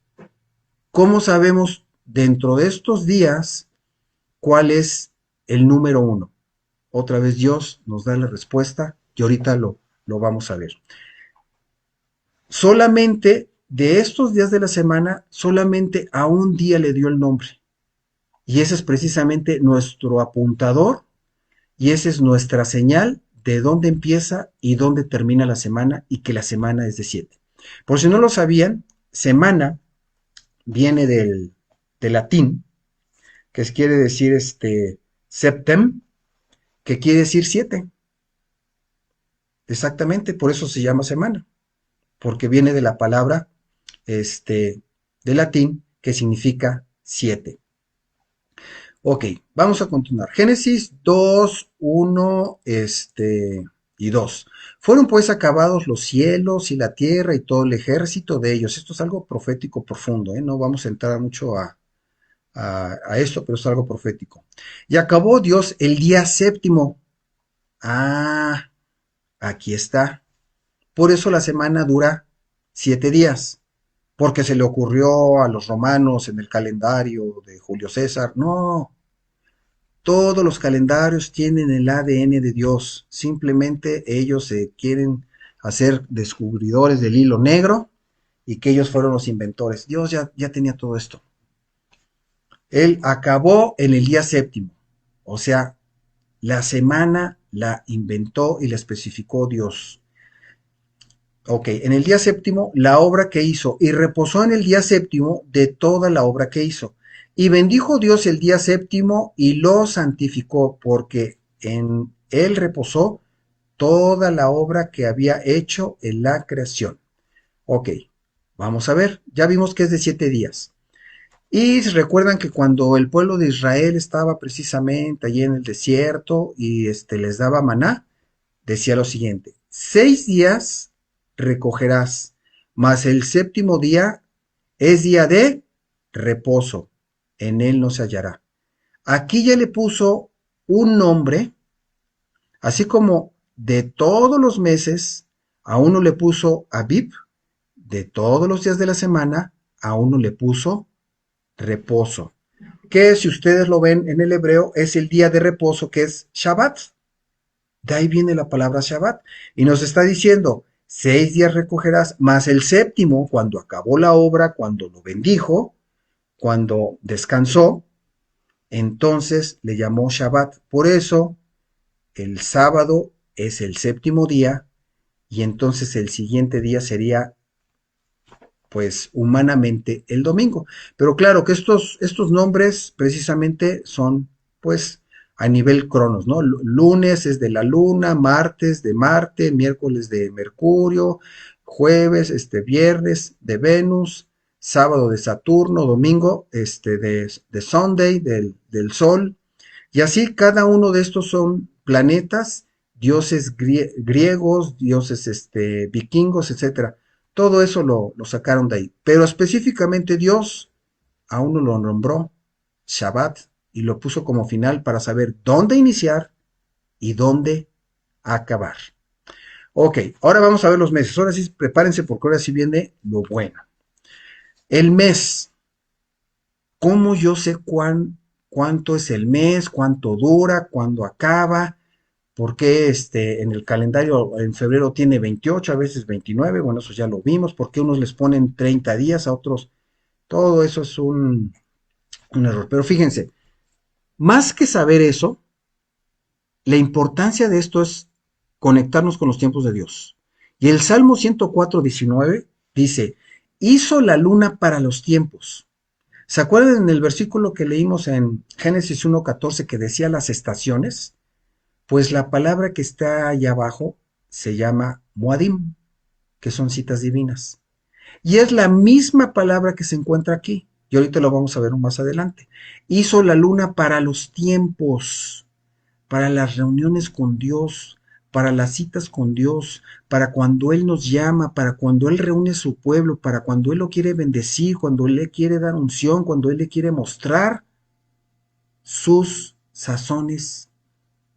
¿Cómo sabemos dentro de estos días cuál es el número uno? Otra vez Dios nos da la respuesta y ahorita lo vamos a ver. Solamente de estos días de la semana, solamente a un día le dio el nombre. Y ese es precisamente nuestro apuntador y esa es nuestra señal de dónde empieza y dónde termina la semana y que la semana es de 7. Por si no lo sabían, semana viene del latín, que quiere decir septem, que quiere decir 7. Exactamente, por eso se llama semana, porque viene de la palabra de latín que significa 7. Ok, vamos a continuar. Génesis 2, 1, y 2. Fueron pues acabados los cielos y la tierra y todo el ejército de ellos. Esto es algo profético profundo, ¿eh? No vamos a entrar mucho a esto, pero es algo profético. Y acabó Dios el día séptimo. Ah, aquí está. Por eso la semana dura 7 días, porque se le ocurrió a los romanos en el calendario de Julio César. No, todos los calendarios tienen el ADN de Dios. Simplemente ellos se quieren hacer descubridores del hilo negro y que ellos fueron los inventores. Dios ya tenía todo esto. Él acabó en el día séptimo. O sea, la semana la inventó y la especificó Dios. Ok, en el día séptimo, la obra que hizo, y reposó en el día séptimo de toda la obra que hizo. Y bendijo Dios el día séptimo y lo santificó, porque en él reposó toda la obra que había hecho en la creación. Ok, vamos a ver, ya vimos que es de 7 días. Y recuerdan que cuando el pueblo de Israel estaba precisamente allí en el desierto y les daba maná, decía lo siguiente: 6 días recogerás, mas el séptimo día es día de reposo, en él no se hallará. Aquí ya le puso un nombre, así como de todos los meses, a uno le puso Abib, de todos los días de la semana, a uno le puso reposo, que si ustedes lo ven en el hebreo es el día de reposo que es Shabbat. De ahí viene la palabra Shabbat. Y nos está diciendo, 6 días recogerás, más el séptimo, cuando acabó la obra, cuando lo bendijo, cuando descansó, entonces le llamó Shabbat. Por eso, el sábado es el séptimo día y entonces el siguiente día sería, pues, humanamente el domingo. Pero claro que estos nombres precisamente son, pues, a nivel cronos, ¿no? Lunes es de la luna, martes de Marte, miércoles de Mercurio, jueves, viernes de Venus, sábado de Saturno, domingo, de Sunday, del Sol, y así cada uno de estos son planetas, dioses griegos, dioses vikingos, etcétera. Todo eso lo sacaron de ahí. Pero específicamente Dios a uno lo nombró Shabbat y lo puso como final para saber dónde iniciar y dónde acabar. Ok, ahora vamos a ver los meses. Ahora sí, prepárense porque ahora sí viene lo bueno. El mes. ¿Cómo yo sé cuánto es el mes, cuánto dura, cuándo acaba? ¿Por qué en el calendario en febrero tiene 28, a veces 29? Bueno, eso ya lo vimos. ¿Por qué unos les ponen 30 días, a otros? Todo eso es un error. Pero fíjense, más que saber eso, la importancia de esto es conectarnos con los tiempos de Dios. Y el Salmo 104:19 dice, hizo la luna para los tiempos. ¿Se acuerdan en el versículo que leímos en Génesis 1:14 que decía las estaciones? Pues la palabra que está allá abajo se llama Moadim. que son citas divinas. Y es la misma palabra que se encuentra aquí. Y ahorita lo vamos a ver más adelante. Hizo la luna para los tiempos, para las reuniones con Dios, para las citas con Dios, para cuando Él nos llama, para cuando Él reúne a su pueblo, para cuando Él lo quiere bendecir, cuando Él le quiere dar unción, cuando Él le quiere mostrar sus sazones,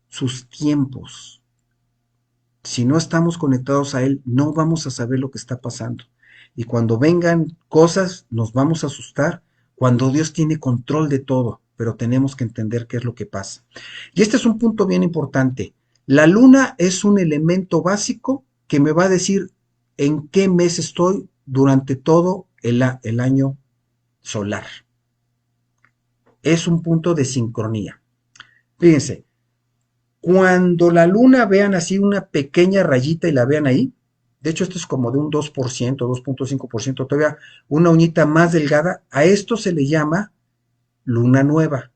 sus tiempos. Si no estamos conectados a Él, no vamos a saber lo que está pasando. Y cuando vengan cosas, nos vamos a asustar, cuando Dios tiene control de todo, pero tenemos que entender qué es lo que pasa. Y este es un punto bien importante. La luna es un elemento básico que me va a decir en qué mes estoy durante todo el año solar. Es un punto de sincronía. Fíjense, cuando la luna vean así una pequeña rayita y la vean ahí, de hecho esto es como de un 2%, 2.5%, todavía una uñita más delgada, a esto se le llama luna nueva.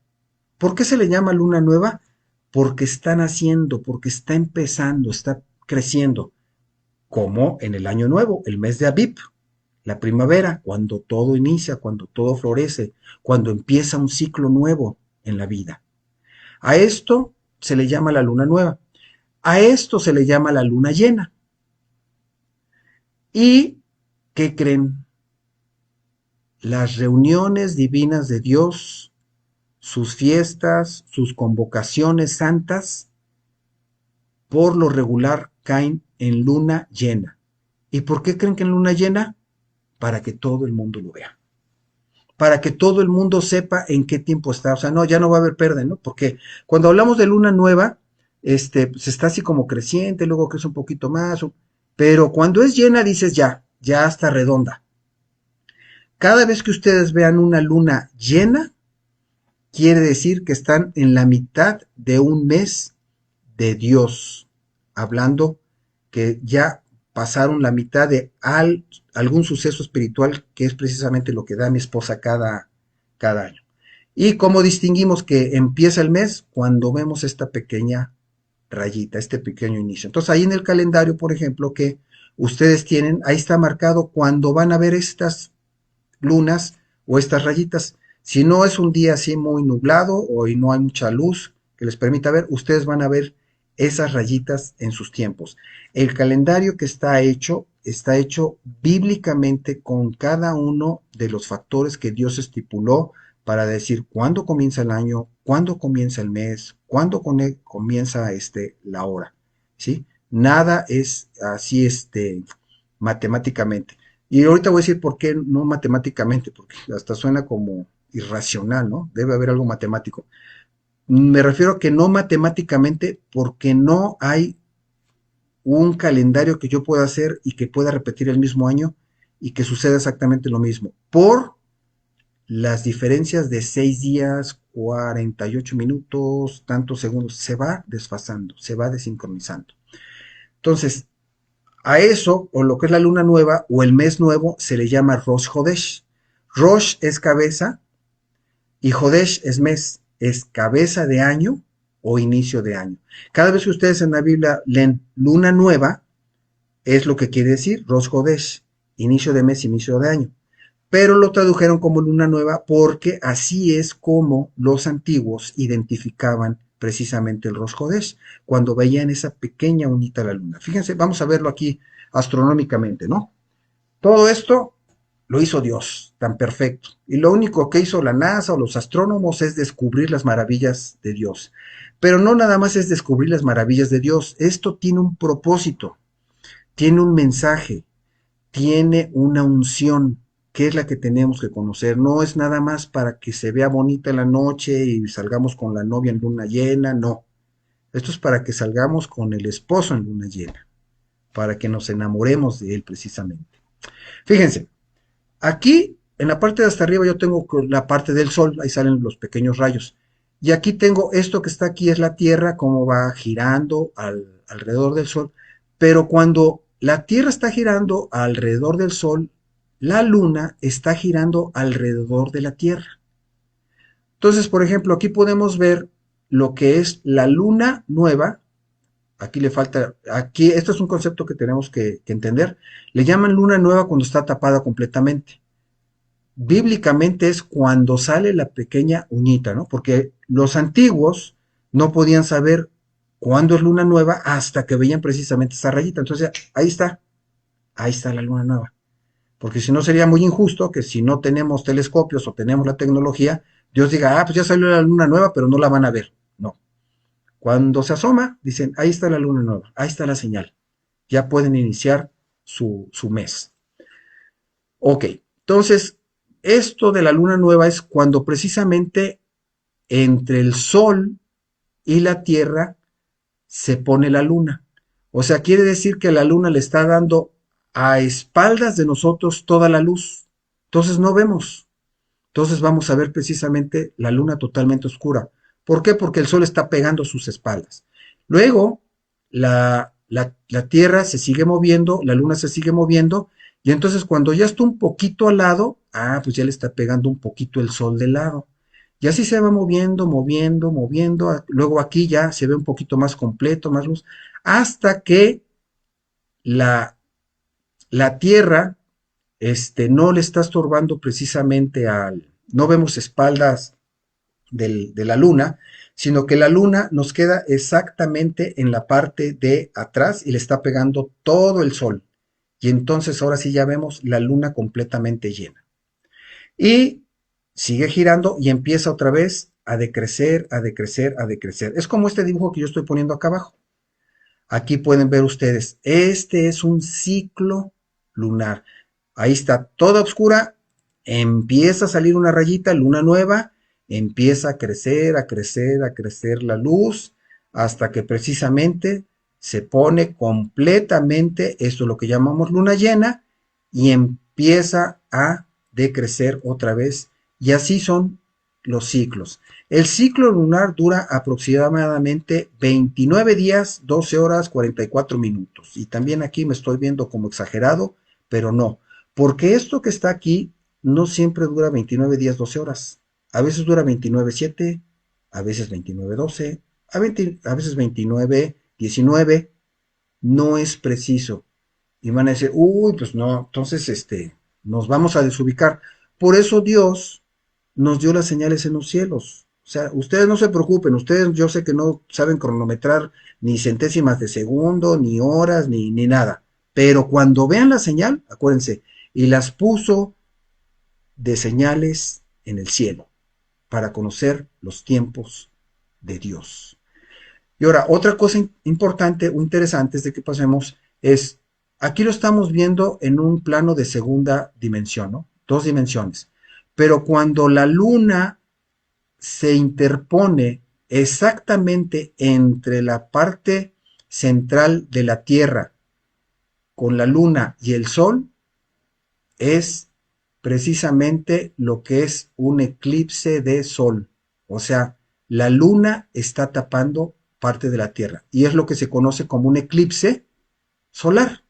¿Por qué se le llama luna nueva? Porque está naciendo, porque está empezando, está creciendo, como en el año nuevo, el mes de Aviv, la primavera, cuando todo inicia, cuando todo florece, cuando empieza un ciclo nuevo en la vida. A esto se le llama la luna nueva. A esto se le llama la luna llena. ¿Y qué creen? Las reuniones divinas de Dios, sus fiestas, sus convocaciones santas, por lo regular caen en luna llena. ¿Y por qué creen que en luna llena? Para que todo el mundo lo vea. Para que todo el mundo sepa en qué tiempo está. O sea, no, ya no va a haber pérdida, ¿no? Porque cuando hablamos de luna nueva, pues está así como creciente, luego crece un poquito más, pero cuando es llena dices ya está redonda. Cada vez que ustedes vean una luna llena, quiere decir que están en la mitad de un mes de Dios, hablando que ya pasaron la mitad de algún suceso espiritual, que es precisamente lo que da mi esposa cada año. ¿Y cómo distinguimos que empieza el mes? Cuando vemos esta pequeña rayita, este pequeño inicio. Entonces ahí en el calendario, por ejemplo, que ustedes tienen, ahí está marcado cuando van a ver estas lunas o estas rayitas. Si no es un día así muy nublado o no hay mucha luz que les permita ver, ustedes van a ver esas rayitas en sus tiempos. El calendario que está hecho bíblicamente con cada uno de los factores que Dios estipuló para decir cuándo comienza el año, cuándo comienza el mes, cuándo comienza la hora, ¿sí? Nada es así matemáticamente. Y ahorita voy a decir por qué no matemáticamente, porque hasta suena como irracional, ¿no? Debe haber algo matemático. Me refiero a que no matemáticamente porque no hay un calendario que yo pueda hacer y que pueda repetir el mismo año y que suceda exactamente lo mismo. Por las diferencias de 6 días, 48 minutos, tantos segundos, se va desfasando, se va desincronizando. Entonces, a eso, o lo que es la luna nueva, o el mes nuevo, se le llama Rosh Hodesh. Rosh es cabeza y Hodesh es mes, es cabeza de año o inicio de año. Cada vez que ustedes en la Biblia leen luna nueva, es lo que quiere decir Rosh Hodesh, inicio de mes, inicio de año. Pero lo tradujeron como luna nueva porque así es como los antiguos identificaban precisamente el Rosh Hodesh, cuando veían esa pequeña unita de la luna. Fíjense, vamos a verlo aquí astronómicamente, ¿no? Todo esto lo hizo Dios, tan perfecto. Y lo único que hizo la NASA o los astrónomos es descubrir las maravillas de Dios. Pero no nada más es descubrir las maravillas de Dios, esto tiene un propósito, tiene un mensaje, tiene una unción, que es la que tenemos que conocer. No es nada más para que se vea bonita en la noche y salgamos con la novia en luna llena, no. Esto es para que salgamos con el esposo en luna llena, para que nos enamoremos de él precisamente. Fíjense, aquí en la parte de hasta arriba yo tengo la parte del sol, ahí salen los pequeños rayos. Y aquí tengo esto que está aquí, es la Tierra, cómo va girando alrededor del sol. Pero cuando la Tierra está girando alrededor del sol, la Luna está girando alrededor de la Tierra. Entonces, por ejemplo, aquí podemos ver lo que es la luna nueva Aquí le falta, aquí, esto es un concepto que tenemos que entender. Le llaman luna nueva cuando está tapada completamente. Bíblicamente es cuando sale la pequeña uñita, ¿no? Porque los antiguos no podían saber cuándo es luna nueva hasta que veían precisamente esa rayita. Entonces, ahí está la luna nueva. Porque si no sería muy injusto que si no tenemos telescopios o tenemos la tecnología, Dios diga, pues ya salió la luna nueva, pero no la van a ver. No. Cuando se asoma, dicen, ahí está la luna nueva, ahí está la señal. Ya pueden iniciar su mes. Ok, entonces, esto de la luna nueva es cuando precisamente entre el sol y la tierra se pone la luna. O sea, quiere decir que la luna le está dando a espaldas de nosotros toda la luz. Entonces no vemos. Entonces vamos a ver precisamente la luna totalmente oscura. ¿Por qué? Porque el sol está pegando sus espaldas. Luego, la Tierra se sigue moviendo, la luna se sigue moviendo, y entonces cuando ya está un poquito al lado, pues ya le está pegando un poquito el sol de lado. Y así se va moviendo, moviendo, moviendo. Luego aquí ya se ve un poquito más completo, más luz, hasta que la, la Tierra no le está estorbando precisamente no vemos espaldas de la luna, sino que la luna nos queda exactamente en la parte de atrás y le está pegando todo el sol. Y entonces ahora sí ya vemos la luna completamente llena. Y sigue girando y empieza otra vez a decrecer, a decrecer, a decrecer. Es como este dibujo que yo estoy poniendo acá abajo. Aquí pueden ver ustedes, este es un ciclo lunar. Ahí está toda oscura, empieza a salir una rayita, luna nueva, empieza a crecer, a crecer, a crecer la luz, hasta que precisamente se pone completamente, esto es lo que llamamos luna llena, y empieza a decrecer otra vez. Y así son los ciclos. El ciclo lunar dura aproximadamente 29 días, 12 horas, 44 minutos. Y también aquí me estoy viendo como exagerado, pero no. Porque esto que está aquí no siempre dura 29 días, 12 horas. A veces dura 29,7, a veces 29,12, a veces 29,19. No es preciso. Y van a decir, uy, pues no, entonces nos vamos a desubicar. Por eso Dios nos dio las señales en los cielos. O sea, ustedes no se preocupen, ustedes yo sé que no saben cronometrar ni centésimas de segundo, ni horas, ni nada. Pero cuando vean la señal, acuérdense, y las puso de señales en el cielo para conocer los tiempos de Dios. Y ahora, otra cosa importante o interesante de que pasemos es, aquí lo estamos viendo en un plano de segunda dimensión, ¿no? Dos dimensiones. Pero cuando la luna se interpone exactamente entre la parte central de la Tierra con la luna y el sol, es precisamente lo que es un eclipse de sol. O sea, la luna está tapando parte de la Tierra y es lo que se conoce como un eclipse solar.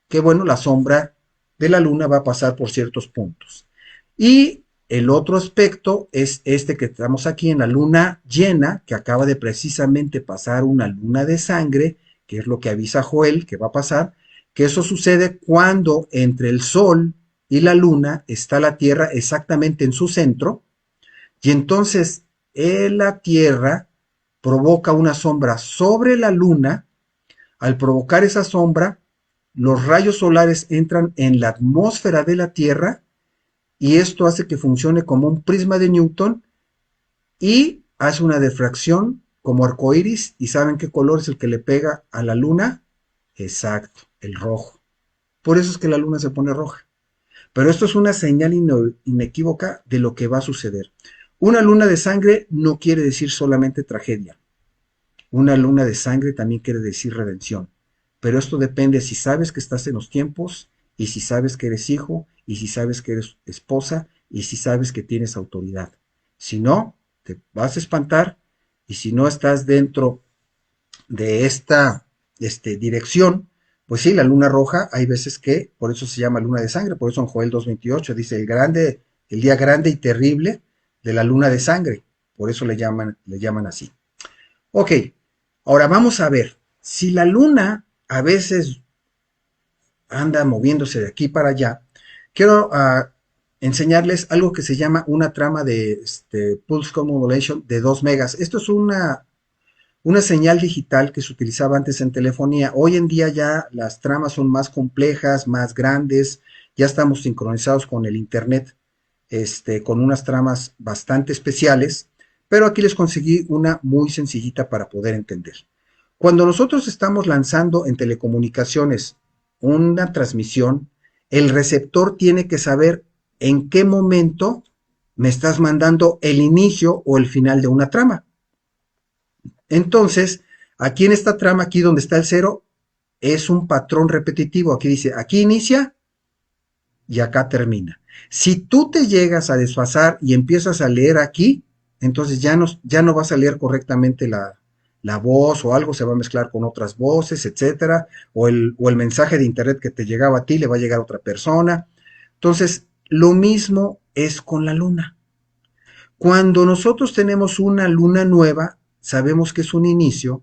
Que bueno, la sombra de la luna va a pasar por ciertos puntos. Y el otro aspecto es este que estamos aquí en la luna llena, que acaba de precisamente pasar una luna de sangre, que es lo que avisa Joel que va a pasar, que eso sucede cuando entre el sol y la luna está la Tierra exactamente en su centro, y entonces la Tierra provoca una sombra sobre la luna. Al provocar esa sombra, los rayos solares entran en la atmósfera de la Tierra y esto hace que funcione como un prisma de Newton y hace una diffracción como arcoíris. ¿Y saben qué color es el que le pega a la luna? Exacto, el rojo. Por eso es que la luna se pone roja. Pero esto es una señal inequívoca de lo que va a suceder. Una luna de sangre no quiere decir solamente tragedia. Una luna de sangre también quiere decir redención. Pero esto depende si sabes que estás en los tiempos, y si sabes que eres hijo, y si sabes que eres esposa, y si sabes que tienes autoridad. Si no, te vas a espantar, y si no estás dentro de esta dirección, pues sí, la luna roja, hay veces que, por eso se llama luna de sangre, por eso en Joel 2:28 dice el día grande y terrible de la luna de sangre, por eso le llaman así. Ok, ahora vamos a ver, si la luna a veces anda moviéndose de aquí para allá, quiero enseñarles algo que se llama una trama de Pulse Code Modulation de 2 megas. Esto es una señal digital que se utilizaba antes en telefonía. Hoy en día ya las tramas son más complejas, más grandes, ya estamos sincronizados con el Internet, con unas tramas bastante especiales, pero aquí les conseguí una muy sencillita para poder entender. Cuando nosotros estamos lanzando en telecomunicaciones una transmisión, el receptor tiene que saber en qué momento me estás mandando el inicio o el final de una trama. Entonces, aquí en esta trama, aquí donde está el cero, es un patrón repetitivo. Aquí dice, aquí inicia y acá termina. Si tú te llegas a desfasar y empiezas a leer aquí, entonces ya no vas a leer correctamente la voz o algo se va a mezclar con otras voces, etcétera, o el mensaje de internet que te llegaba a ti le va a llegar a otra persona. Entonces, lo mismo es con la luna. Cuando nosotros tenemos una luna nueva, sabemos que es un inicio,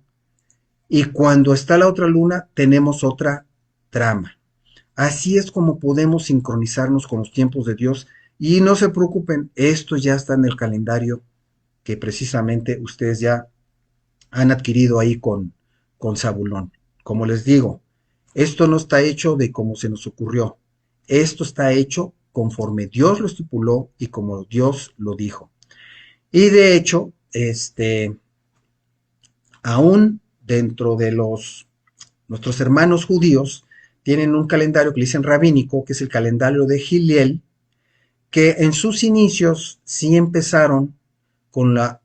y cuando está la otra luna, tenemos otra trama. Así es como podemos sincronizarnos con los tiempos de Dios. Y no se preocupen, esto ya está en el calendario que precisamente ustedes ya han adquirido ahí con Zabulón. Como les digo, esto no está hecho de como se nos ocurrió. Esto está hecho conforme Dios lo estipuló y como Dios lo dijo. Y de hecho, aún dentro de nuestros hermanos judíos, tienen un calendario que le dicen rabínico, que es el calendario de Hillel, que en sus inicios sí empezaron con las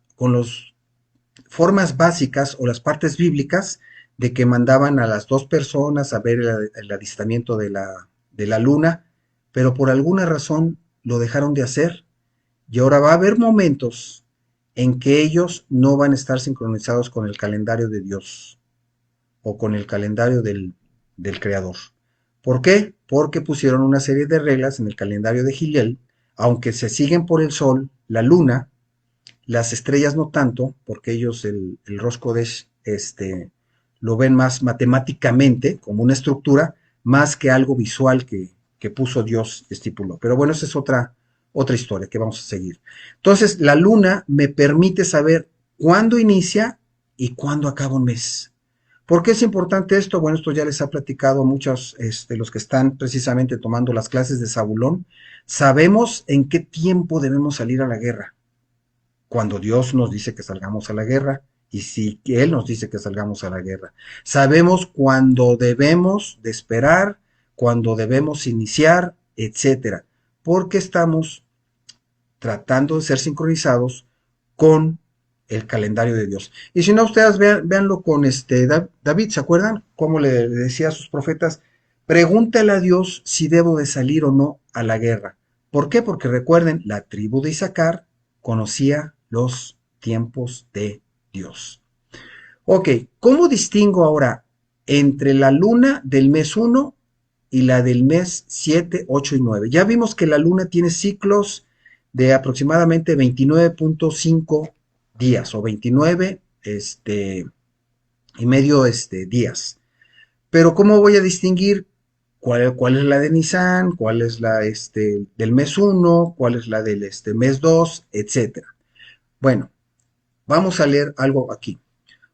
formas básicas o las partes bíblicas de que mandaban a las 2 personas a ver el avistamiento de la luna, pero por alguna razón lo dejaron de hacer y ahora va a haber momentos en que ellos no van a estar sincronizados con el calendario de Dios o con el calendario del Creador. ¿Por qué? Porque pusieron una serie de reglas en el calendario de Hillel, aunque se siguen por el Sol, la Luna, las estrellas no tanto, porque ellos el Rosh Kodesh lo ven más matemáticamente, como una estructura, más que algo visual que puso Dios, estipuló. Pero bueno, esa es otra historia que vamos a seguir. Entonces, la luna me permite saber cuándo inicia y cuándo acaba un mes. ¿Por qué es importante esto? Bueno, esto ya les ha platicado a muchos los que están precisamente tomando las clases de Zabulón. Sabemos en qué tiempo debemos salir a la guerra. Cuando Dios nos dice que salgamos a la guerra y si Él nos dice que salgamos a la guerra. Sabemos cuándo debemos de esperar, cuándo debemos iniciar, etcétera, porque estamos tratando de ser sincronizados con el calendario de Dios. Y si no, ustedes véanlo con David, ¿se acuerdan? Cómo le decía a sus profetas, pregúntale a Dios si debo de salir o no a la guerra. ¿Por qué? Porque recuerden, la tribu de Isaacar conocía los tiempos de Dios. Ok, ¿cómo distingo ahora entre la luna del mes 1 y la del mes 7, 8 y 9? Ya vimos que la luna tiene ciclos de aproximadamente 29.5 días o 29 y medio días. Pero ¿cómo voy a distinguir cuál es la de Nisan, cuál es la del mes 1, cuál es la del mes 2, etcétera? Bueno, vamos a leer algo aquí.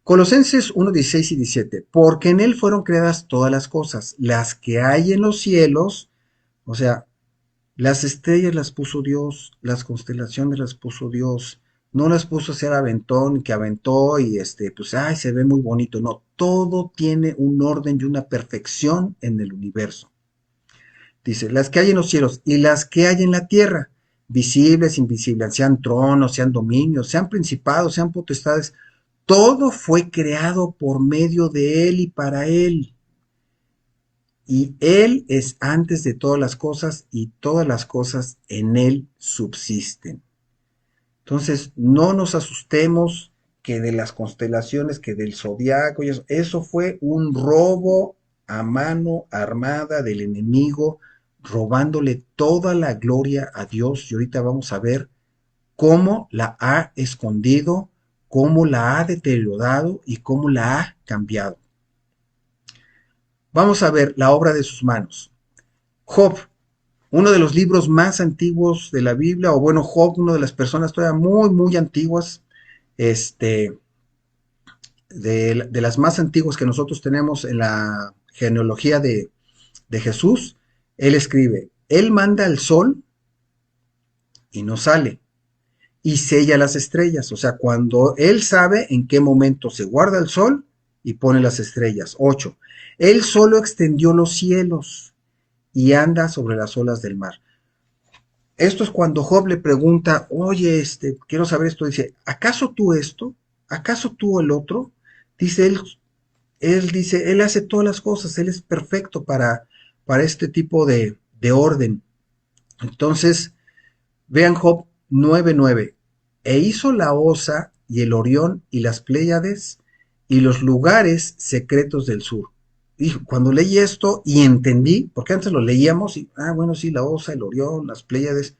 Colosenses 1, 16 y 17. Porque en él fueron creadas todas las cosas, las que hay en los cielos, o sea, las estrellas las puso Dios, las constelaciones las puso Dios, no las puso a hacer aventón, que aventó y pues, ay, se ve muy bonito. No, todo tiene un orden y una perfección en el universo. Dice, las que hay en los cielos y las que hay en la tierra, visibles, invisibles, sean tronos, sean dominios, sean principados, sean potestades, todo fue creado por medio de Él y para Él. Y Él es antes de todas las cosas y todas las cosas en Él subsisten. Entonces, no nos asustemos que de las constelaciones, que del zodiaco, y eso fue un robo a mano armada del enemigo, robándole toda la gloria a Dios. Y ahorita vamos a ver cómo la ha escondido, cómo la ha deteriorado y cómo la ha cambiado. vamos a ver la obra de sus manos. Job, uno de los libros más antiguos de la Biblia, o bueno, Job, una de las personas todavía muy, muy antiguas, este, de las más antiguas que nosotros tenemos en la genealogía de Jesús. Él escribe, él manda el sol y no sale, y sella las estrellas, o sea, cuando él sabe en qué momento se guarda el sol y pone las estrellas. 8. Él solo extendió los cielos y anda sobre las olas del mar. Esto es cuando Job le pregunta, oye, quiero saber esto, dice, ¿acaso tú esto? ¿Acaso tú el otro? Dice él dice, él hace todas las cosas, él es perfecto para este tipo de orden. Entonces, vean Job 9:9. E hizo la Osa y el Orión y las Pléyades y los lugares secretos del sur. Y cuando leí esto y entendí, porque antes lo leíamos y, bueno, sí, la Osa, el Orión, las Pléyades.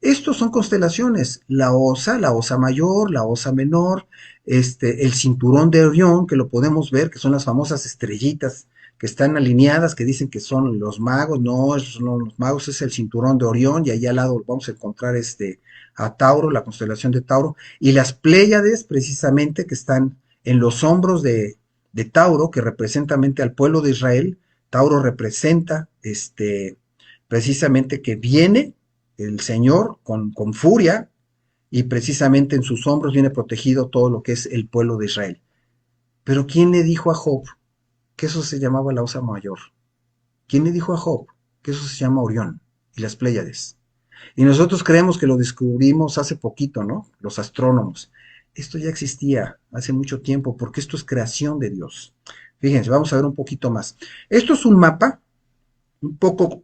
Estos son constelaciones, la Osa mayor, la Osa menor, el cinturón de Orión, que lo podemos ver, que son las famosas estrellitas que están alineadas, que dicen que son los magos. No, esos son los magos, es el cinturón de Orión, y allá al lado vamos a encontrar a Tauro, la constelación de Tauro, y las Pléyades, precisamente, que están en los hombros de Tauro, que representan al pueblo de Israel. Tauro representa precisamente que viene el Señor con furia, y precisamente en sus hombros viene protegido todo lo que es el pueblo de Israel. Pero ¿quién le dijo a Job que eso se llamaba la Osa Mayor? ¿Quién le dijo a Job que eso se llama Orión y las Pléyades? Y nosotros creemos que lo descubrimos hace poquito, ¿no? Los astrónomos. Esto ya existía hace mucho tiempo, porque esto es creación de Dios. Fíjense, vamos a ver un poquito más. Esto es un mapa un poco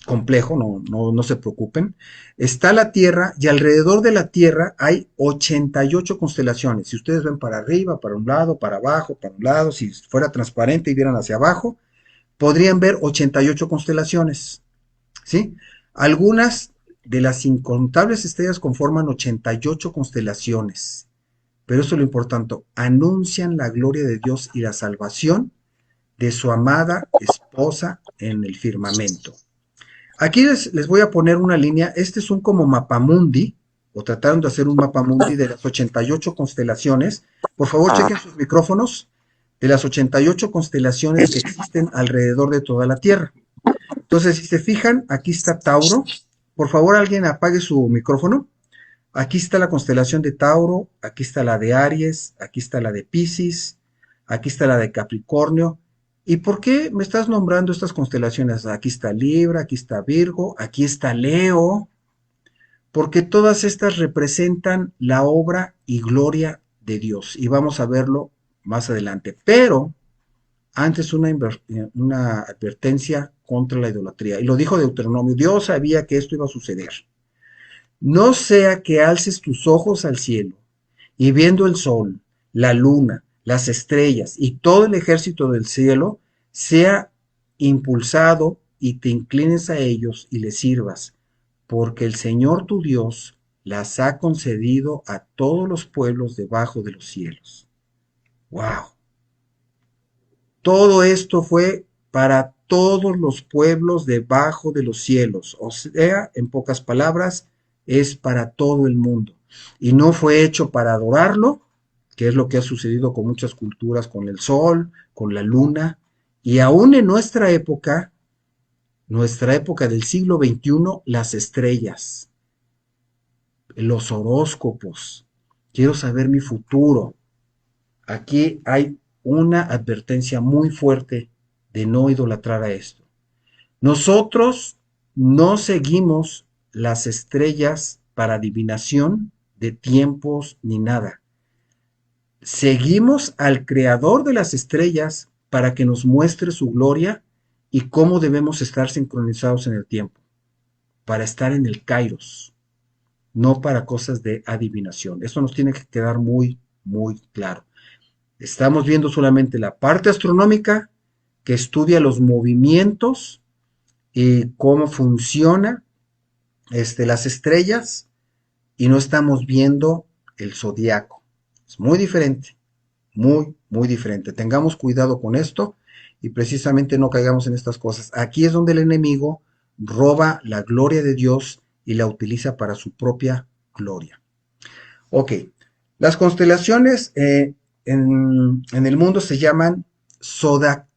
complejo, no se preocupen. Está la Tierra, y alrededor de la Tierra hay 88 constelaciones. Si ustedes ven para arriba, para un lado, para abajo, para un lado, si fuera transparente y vieran hacia abajo, podrían ver 88 constelaciones, ¿sí? Algunas de las incontables estrellas conforman 88 constelaciones, pero eso es lo importante, anuncian la gloria de Dios y la salvación de su amada esposa en el firmamento. Aquí les voy a poner una línea. Este es un como mapamundi, o trataron de hacer un mapamundi de las 88 constelaciones. Por favor, chequen sus micrófonos, de las 88 constelaciones que existen alrededor de toda la Tierra. Entonces, si se fijan, aquí está Tauro. Por favor, alguien apague su micrófono. Aquí está la constelación de Tauro, aquí está la de Aries, aquí está la de Piscis, aquí está la de Capricornio. ¿Y por qué me estás nombrando estas constelaciones? Aquí está Libra, aquí está Virgo, aquí está Leo, porque todas estas representan la obra y gloria de Dios. Y vamos a verlo más adelante. Pero antes una advertencia contra la idolatría. Y lo dijo Deuteronomio, Dios sabía que esto iba a suceder. No sea que alces tus ojos al cielo, y viendo el sol, la luna, las estrellas y todo el ejército del cielo, sea impulsado y te inclines a ellos y les sirvas, porque el Señor tu Dios las ha concedido a todos los pueblos debajo de los cielos. ¡Wow! Todo esto fue para todos los pueblos debajo de los cielos, o sea, en pocas palabras, es para todo el mundo. Y no fue hecho para adorarlo, que es lo que ha sucedido con muchas culturas, con el sol, con la luna, y aún en nuestra época del siglo XXI, las estrellas, los horóscopos. Quiero saber mi futuro. Aquí hay una advertencia muy fuerte de no idolatrar a esto. Nosotros no seguimos las estrellas para adivinación de tiempos ni nada. Seguimos al creador de las estrellas para que nos muestre su gloria y cómo debemos estar sincronizados en el tiempo, para estar en el kairos, no para cosas de adivinación. Eso nos tiene que quedar muy, muy claro. Estamos viendo solamente la parte astronómica, que estudia los movimientos y cómo funciona las estrellas, y no estamos viendo el zodiaco. Es muy diferente, muy, muy diferente. Tengamos cuidado con esto, y precisamente no caigamos en estas cosas. Aquí es donde el enemigo roba la gloria de Dios y la utiliza para su propia gloria. Ok, las constelaciones en el mundo se llaman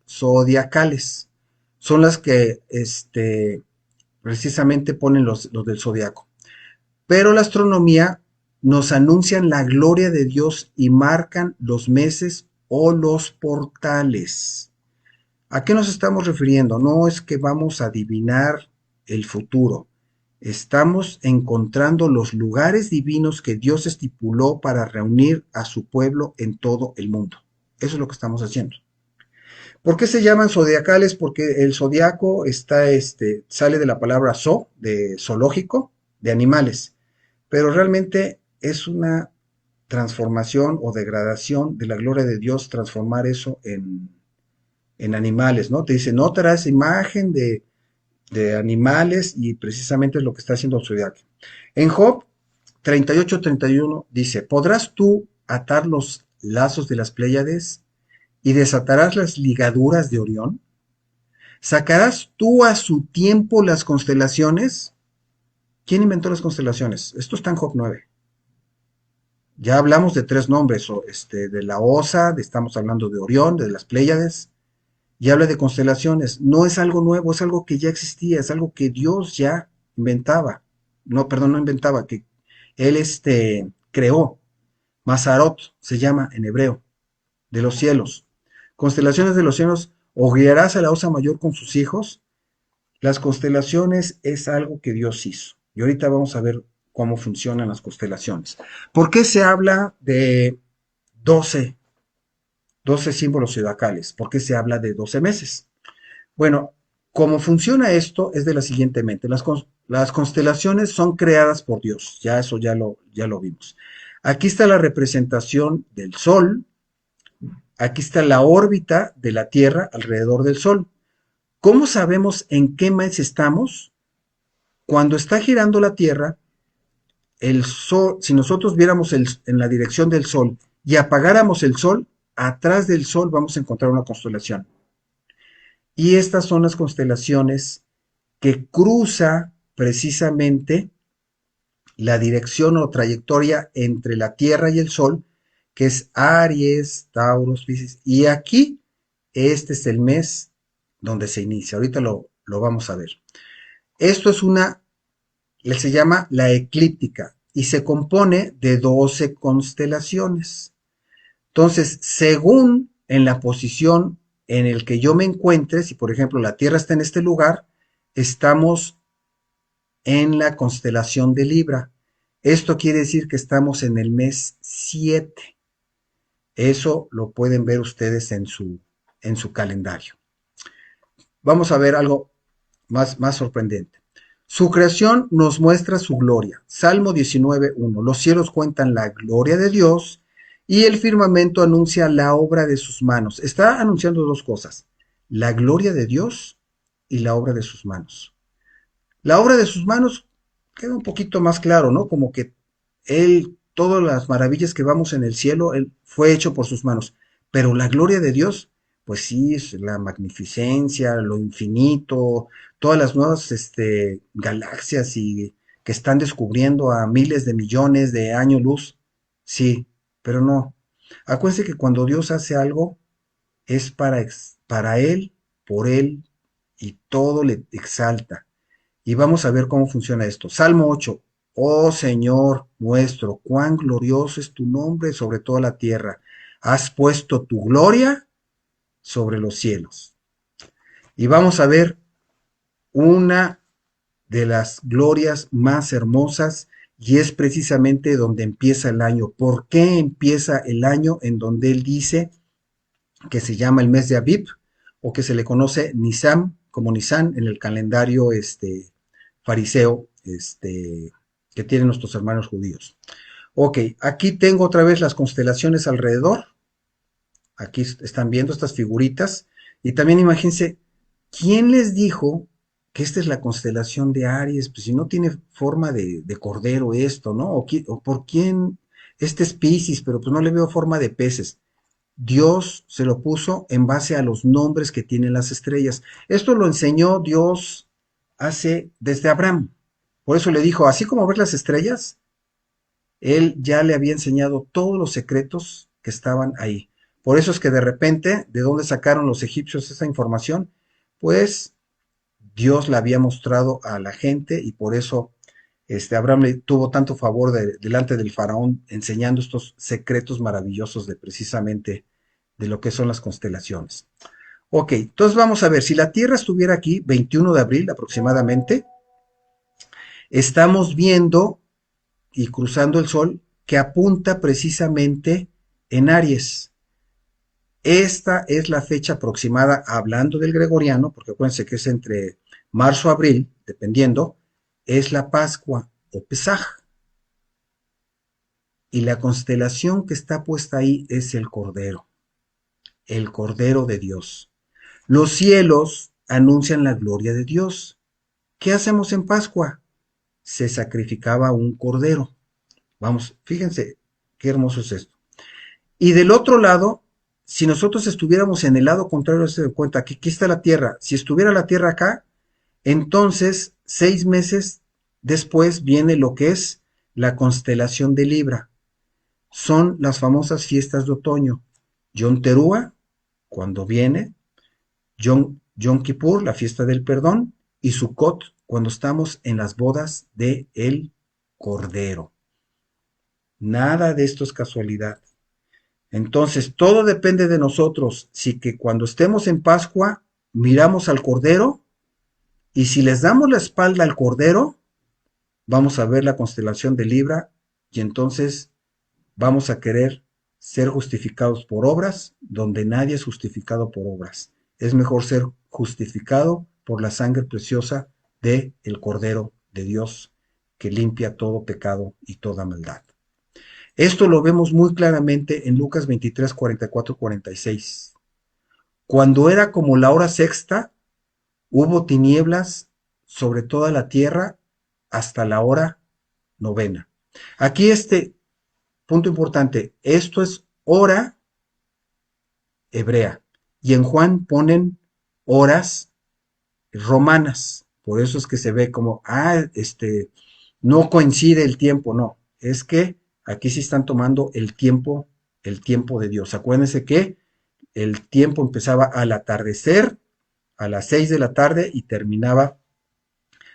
zodiacales. Son las que precisamente ponen los del zodiaco. Pero la astronomía nos anuncian la gloria de Dios y marcan los meses o los portales. ¿A qué nos estamos refiriendo? No es que vamos a adivinar el futuro. Estamos encontrando los lugares divinos que Dios estipuló para reunir a su pueblo en todo el mundo. Eso es lo que estamos haciendo. ¿Por qué se llaman zodiacales? Porque el zodiaco sale de la palabra de zoológico, de animales, pero realmente es una transformación o degradación de la gloria de Dios, transformar eso en animales, ¿no? Te dice, no traes imagen de animales y precisamente es lo que está haciendo el zodiaco. En Job 38-31 dice, ¿podrás tú atar los lazos de las Pléyades y desatarás las ligaduras de Orión? ¿Sacarás tú a su tiempo las constelaciones? ¿Quién inventó las constelaciones? Esto está en Job 9. Ya hablamos de tres nombres, de la Osa, estamos hablando de Orión, de las Pléyades, y habla de constelaciones. No es algo nuevo, es algo que ya existía, es algo que Dios ya inventaba. No, perdón, no inventaba, que Él creó. Mazarot se llama en hebreo, de los cielos. Constelaciones de los cielos, o guiarás a la Osa Mayor con sus hijos. Las constelaciones es algo que Dios hizo. Y ahorita vamos a ver cómo funcionan las constelaciones. ¿Por qué se habla de 12 símbolos zodiacales? ¿Por qué se habla de 12 meses? Bueno, cómo funciona esto es de la siguiente mente. Las constelaciones son creadas por Dios. Ya eso ya lo vimos. Aquí está la representación del Sol. Aquí está la órbita de la Tierra alrededor del Sol. ¿Cómo sabemos en qué mes estamos? Cuando está girando la Tierra, el Sol, si nosotros viéramos en la dirección del Sol y apagáramos el Sol, atrás del Sol vamos a encontrar una constelación. Y estas son las constelaciones que cruza precisamente la dirección o trayectoria entre la Tierra y el Sol, que es Aries, Tauro, Piscis. Y aquí, este es el mes donde se inicia. Ahorita lo vamos a ver. Esto es se llama la eclíptica y se compone de 12 constelaciones. Entonces, según en la posición en el que yo me encuentre, si por ejemplo la Tierra está en este lugar, estamos en la constelación de Libra. Esto quiere decir que estamos en el mes 7. Eso lo pueden ver ustedes en su calendario. Vamos a ver algo más sorprendente. Su creación nos muestra su gloria. Salmo 19:1. Los cielos cuentan la gloria de Dios y el firmamento anuncia la obra de sus manos. Está anunciando dos cosas: la gloria de Dios y la obra de sus manos. La obra de sus manos queda un poquito más claro, ¿no? Como que todas las maravillas que vamos en el cielo, Él fue hecho por sus manos. Pero la gloria de Dios, pues sí, es la magnificencia, lo infinito, todas las nuevas galaxias que están descubriendo a miles de millones de años luz. Sí, pero no. Acuérdense que cuando Dios hace algo, es para Él, por Él, y todo le exalta. Y vamos a ver cómo funciona esto. Salmo 8. Oh Señor nuestro, cuán glorioso es tu nombre sobre toda la tierra. Has puesto tu gloria sobre los cielos. Y vamos a ver una de las glorias más hermosas y es precisamente donde empieza el año. ¿Por qué empieza el año en donde él dice que se llama el mes de Abib o que se le conoce Nisan, como Nisan en el calendario fariseo que tienen nuestros hermanos judíos? Ok, aquí tengo otra vez las constelaciones alrededor. Aquí están viendo estas figuritas. Y también imagínense, ¿quién les dijo que esta es la constelación de Aries? Pues si no tiene forma de cordero esto, ¿no? O por quién, este es Piscis, pero pues no le veo forma de peces. Dios se lo puso en base a los nombres que tienen las estrellas. Esto lo enseñó Dios desde Abraham. Por eso le dijo, así como ves las estrellas, él ya le había enseñado todos los secretos que estaban ahí. Por eso es que de repente, ¿de dónde sacaron los egipcios esa información? Pues Dios la había mostrado a la gente y por eso Abraham le tuvo tanto favor delante del faraón enseñando estos secretos maravillosos de precisamente de lo que son las constelaciones. Ok, entonces vamos a ver, si la Tierra estuviera aquí, 21 de abril aproximadamente, estamos viendo y cruzando el Sol que apunta precisamente en Aries. Esta es la fecha aproximada, hablando del gregoriano, porque acuérdense que es entre marzo a abril, dependiendo, es la Pascua o Pesaj. Y la constelación que está puesta ahí es el Cordero de Dios. Los cielos anuncian la gloria de Dios. ¿Qué hacemos en Pascua? Se sacrificaba un cordero. Vamos, fíjense qué hermoso es esto. Y del otro lado, si nosotros estuviéramos en el lado contrario, se dan cuenta que aquí está la Tierra. Si estuviera la Tierra acá, entonces 6 meses después viene lo que es la constelación de Libra. Son las famosas fiestas de otoño. Yom Teruah, cuando viene, Yom Kippur, la fiesta del perdón, y Sukkot, cuando estamos en las bodas de el Cordero. Nada de esto es casualidad. Entonces, todo depende de nosotros. Si que cuando estemos en Pascua, miramos al Cordero, y si les damos la espalda al Cordero, vamos a ver la constelación de Libra, y entonces vamos a querer ser justificados por obras, donde nadie es justificado por obras. Es mejor ser justificado por la sangre preciosa de el Cordero de Dios, que limpia todo pecado y toda maldad. Esto lo vemos muy claramente en Lucas 23, 44, 46. Cuando era como la hora sexta, hubo tinieblas sobre toda la tierra hasta la hora novena. Aquí punto importante, esto es hora hebrea. Y en Juan ponen horas romanas. Por eso es que se ve como, no coincide el tiempo, no. Es que aquí sí están tomando el tiempo de Dios. Acuérdense que el tiempo empezaba al atardecer, a las 6 de la tarde y terminaba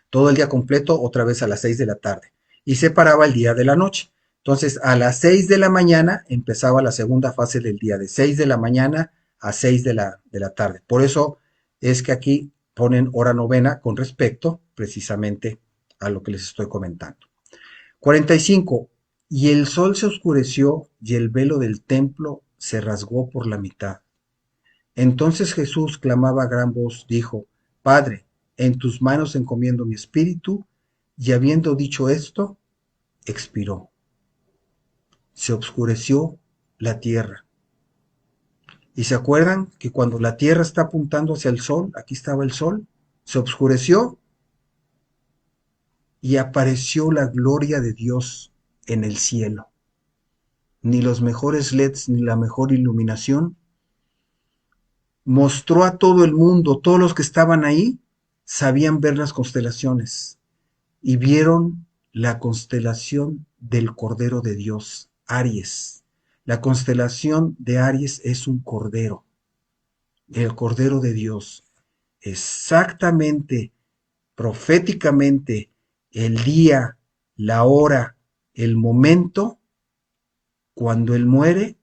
todo el día completo otra vez a las 6 de la tarde. Y separaba el día de la noche. Entonces, a las 6 de la mañana empezaba la segunda fase del día, de 6 de la mañana a 6 de la tarde. Por eso es que aquí ponen hora novena con respecto precisamente a lo que les estoy comentando. 45. Y el sol se oscureció y el velo del templo se rasgó por la mitad. Entonces Jesús clamaba a gran voz, dijo, Padre, en tus manos encomiendo mi espíritu, y habiendo dicho esto, expiró. Se oscureció la tierra. ¿Y se acuerdan que cuando la tierra está apuntando hacia el sol, aquí estaba el sol, se oscureció y apareció la gloria de Dios en el cielo? Ni los mejores LEDs ni la mejor iluminación mostró a todo el mundo, todos los que estaban ahí sabían ver las constelaciones y vieron la constelación del Cordero de Dios, Aries. La constelación de Aries es un cordero, el Cordero de Dios. Exactamente, proféticamente, el día, la hora, el momento, cuando Él muere,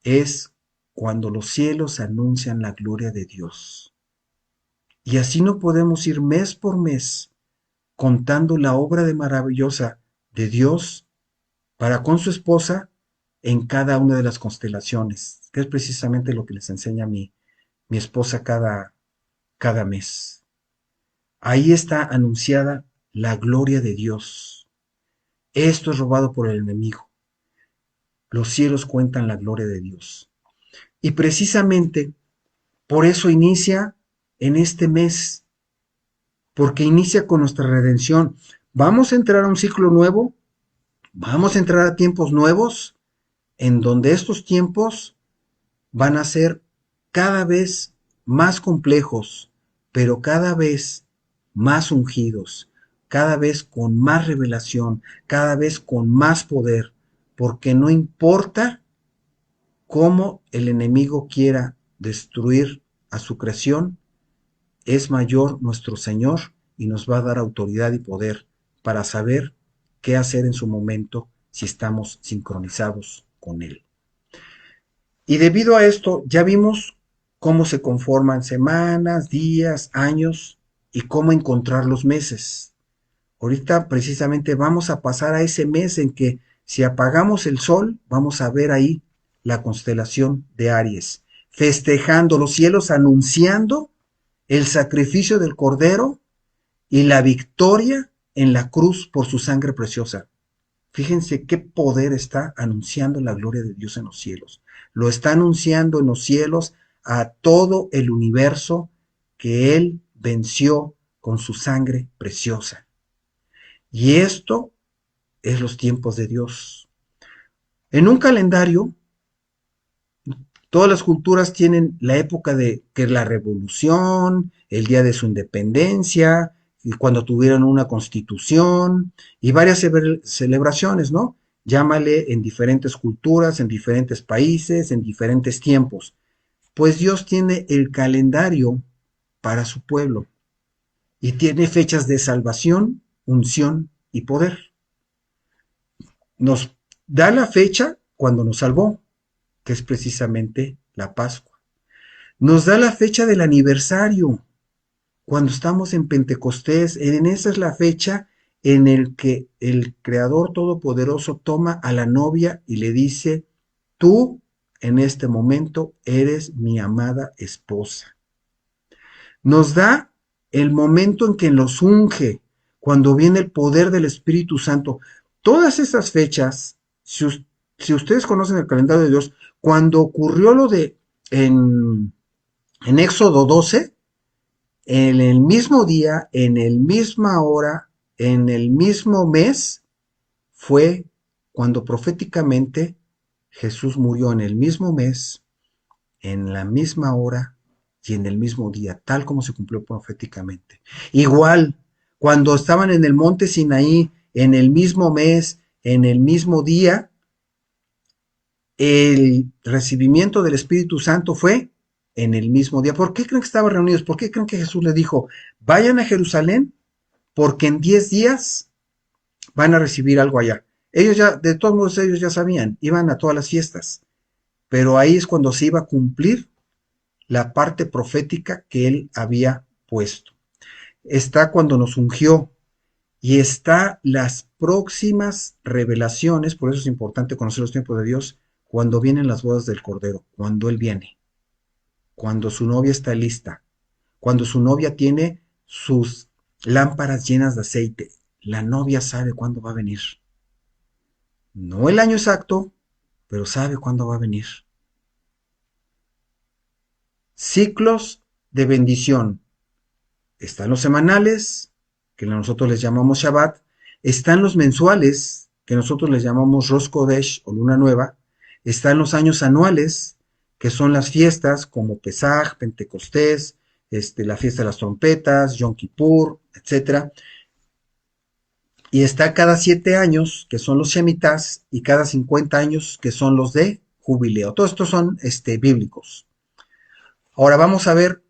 es cuando los cielos anuncian la gloria de Dios. Y así no podemos ir mes por mes contando la obra de maravillosa de Dios para con su esposa en cada una de las constelaciones, que es precisamente lo que les enseña mi esposa cada mes. Ahí está anunciada la gloria de Dios. Esto es robado por el enemigo. Los cielos cuentan la gloria de Dios. Y precisamente por eso inicia en este mes, porque inicia con nuestra redención. Vamos a entrar a un ciclo nuevo, vamos a entrar a tiempos nuevos, en donde estos tiempos van a ser cada vez más complejos, pero cada vez más ungidos, cada vez con más revelación, cada vez con más poder, porque no importa cómo el enemigo quiera destruir a su creación, es mayor nuestro Señor y nos va a dar autoridad y poder para saber qué hacer en su momento si estamos sincronizados con Él. Y debido a esto, ya vimos cómo se conforman semanas, días, años y cómo encontrar los meses. Ahorita precisamente vamos a pasar a ese mes en que si apagamos el sol, vamos a ver ahí la constelación de Aries, festejando los cielos, anunciando el sacrificio del Cordero y la victoria en la cruz por su sangre preciosa. Fíjense qué poder está anunciando la gloria de Dios en los cielos. Lo está anunciando en los cielos a todo el universo que Él venció con su sangre preciosa. Y esto es los tiempos de Dios. En un calendario, todas las culturas tienen la época de que es la revolución, el día de su independencia, y cuando tuvieron una constitución y varias celebraciones, ¿no? Llámale en diferentes culturas, en diferentes países, en diferentes tiempos. Pues Dios tiene el calendario para su pueblo y tiene fechas de salvación, unción y poder. Nos da la fecha cuando nos salvó, que es precisamente la Pascua. Nos da la fecha del aniversario, cuando estamos en Pentecostés. En esa es la fecha en el que el Creador Todopoderoso toma a la novia y le dice, tú en este momento eres mi amada esposa. Nos da el momento en que nos unge, cuando viene el poder del Espíritu Santo. Todas esas fechas, si ustedes conocen el calendario de Dios, cuando ocurrió lo de en Éxodo 12, en el mismo día, en el misma hora, en el mismo mes, fue cuando proféticamente Jesús murió en el mismo mes, en la misma hora y en el mismo día, tal como se cumplió proféticamente. Igual, cuando estaban en el monte Sinaí, en el mismo mes, en el mismo día, el recibimiento del Espíritu Santo fue en el mismo día. ¿Por qué creen que estaban reunidos? ¿Por qué creen que Jesús les dijo, vayan a Jerusalén, porque en 10 días van a recibir algo allá? Ellos ya, de todos modos, ellos ya sabían, iban a todas las fiestas, pero ahí es cuando se iba a cumplir la parte profética que él había puesto. Está cuando nos ungió y está las próximas revelaciones. Por eso es importante conocer los tiempos de Dios, cuando vienen las bodas del Cordero, cuando Él viene, cuando su novia está lista, cuando su novia tiene sus lámparas llenas de aceite. La novia sabe cuándo va a venir. No el año exacto, pero sabe cuándo va a venir. Ciclos de bendición. Están los semanales, que nosotros les llamamos Shabbat. Están los mensuales, que nosotros les llamamos Rosh Kodesh o Luna Nueva. Están los años anuales, que son las fiestas como Pesaj, Pentecostés, la fiesta de las trompetas, Yom Kippur, etc. Y está cada 7 años, que son los Shemitás, y cada 50 años, que son los de Jubileo. Todos estos son bíblicos. Ahora vamos a ver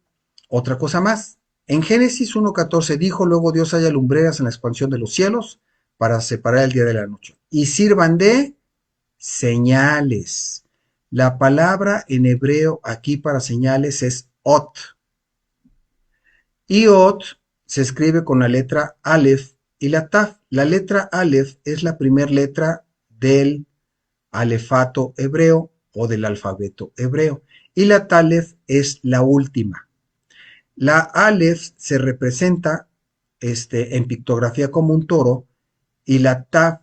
otra cosa más. En Génesis 1:14 dijo, luego Dios haya lumbreras en la expansión de los cielos para separar el día de la noche. Y sirvan de señales. La palabra en hebreo aquí para señales es ot. Y ot se escribe con la letra Aleph y la Taf. La letra Aleph es la primera letra del alefato hebreo o del alfabeto hebreo. Y la Talef es la última. La Aleph se representa en pictografía como un toro y la Taf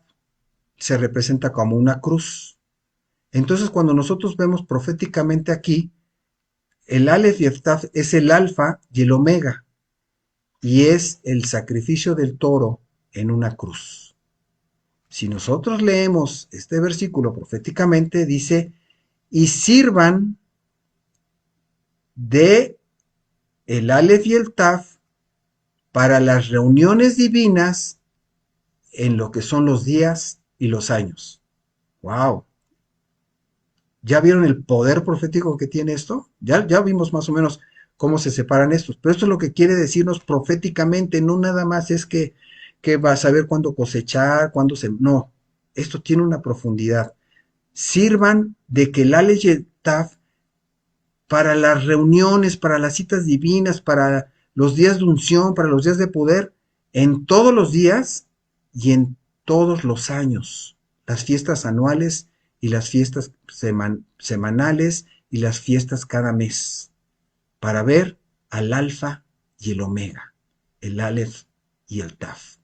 se representa como una cruz. Entonces, cuando nosotros vemos proféticamente aquí, el Aleph y el Taf es el alfa y el omega, y es el sacrificio del toro en una cruz. Si nosotros leemos este versículo proféticamente, dice, y sirvan de el Aleph y el Taf para las reuniones divinas en lo que son los días y los años. ¡Wow! ¿Ya vieron el poder profético que tiene esto? Ya vimos más o menos cómo se separan estos, pero esto es lo que quiere decirnos proféticamente, no nada más es que va a saber cuándo cosechar, cuándo se... No, esto tiene una profundidad. Sirvan de que el Aleph y el Taf para las reuniones, para las citas divinas, para los días de unción, para los días de poder, en todos los días y en todos los años. Las fiestas anuales y las fiestas semanales y las fiestas cada mes, para ver al alfa y el omega, el Aleph y el Taf.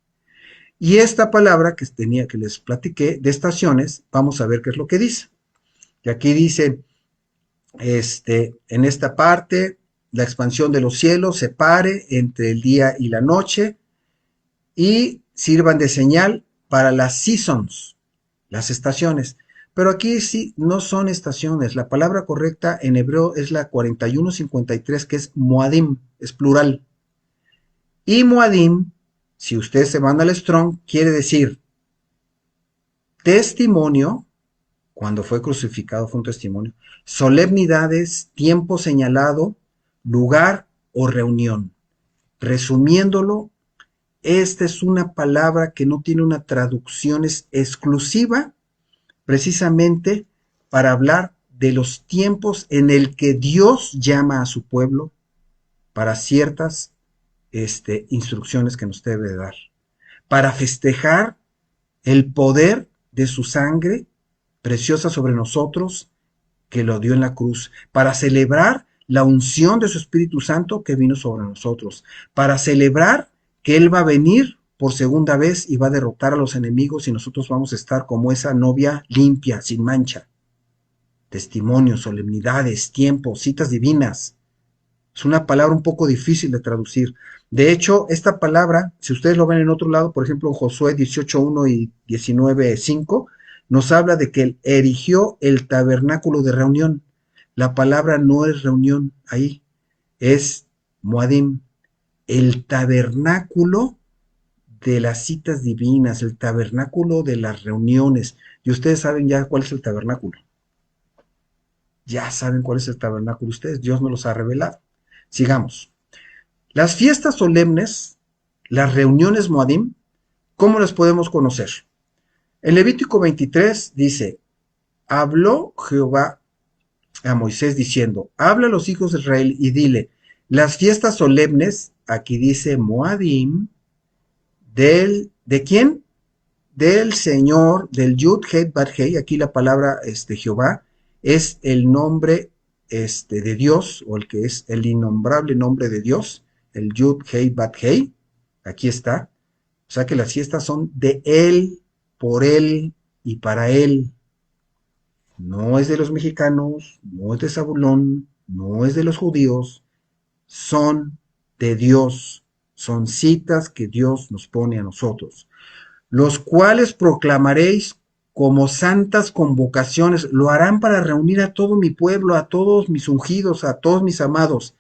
Y esta palabra que tenía que les platiqué de estaciones, vamos a ver qué es lo que dice. Y aquí dice, en esta parte, la expansión de los cielos separe entre el día y la noche y sirvan de señal para las seasons, las estaciones. Pero aquí sí no son estaciones. La palabra correcta en hebreo es la 4153, que es Moadim, es plural. Y Moadim, si ustedes se van al Strong, quiere decir testimonio. Cuando fue crucificado fue un testimonio. Solemnidades, tiempo señalado, lugar o reunión. Resumiéndolo, esta es una palabra que no tiene una traducción exclusiva precisamente para hablar de los tiempos en el que Dios llama a su pueblo para ciertas instrucciones que nos debe dar. Para festejar el poder de su sangre preciosa sobre nosotros, que lo dio en la cruz, para celebrar la unción de su Espíritu Santo que vino sobre nosotros, para celebrar que Él va a venir por segunda vez y va a derrotar a los enemigos y nosotros vamos a estar como esa novia limpia, sin mancha. Testimonios, solemnidades, tiempos, citas divinas. Es una palabra un poco difícil de traducir. De hecho, esta palabra, si ustedes lo ven en otro lado, por ejemplo en Josué 18:1 y 19:5, nos habla de que él erigió el tabernáculo de reunión. La palabra no es reunión ahí, es Moadim, el tabernáculo de las citas divinas, el tabernáculo de las reuniones. Y ustedes saben ya cuál es el tabernáculo. Ya saben cuál es el tabernáculo ustedes, Dios nos los ha revelado. Sigamos. Las fiestas solemnes, las reuniones Moadim, ¿cómo las podemos conocer? En Levítico 23 dice, habló Jehová a Moisés diciendo, habla a los hijos de Israel y dile, las fiestas solemnes, aquí dice Moadim, ¿de quién? Del Señor, del Yud Hei Bat Hei, aquí la palabra Jehová es el nombre de Dios, o el que es el innombrable nombre de Dios, el Yud Hei Bat Hei, aquí está. O sea que las fiestas son de Él, por Él y para Él. No es de los mexicanos, no es de Zabulón, no es de los judíos, son de Dios, son citas que Dios nos pone a nosotros, los cuales proclamaréis como santas convocaciones, lo harán para reunir a todo mi pueblo, a todos mis ungidos, a todos mis amados,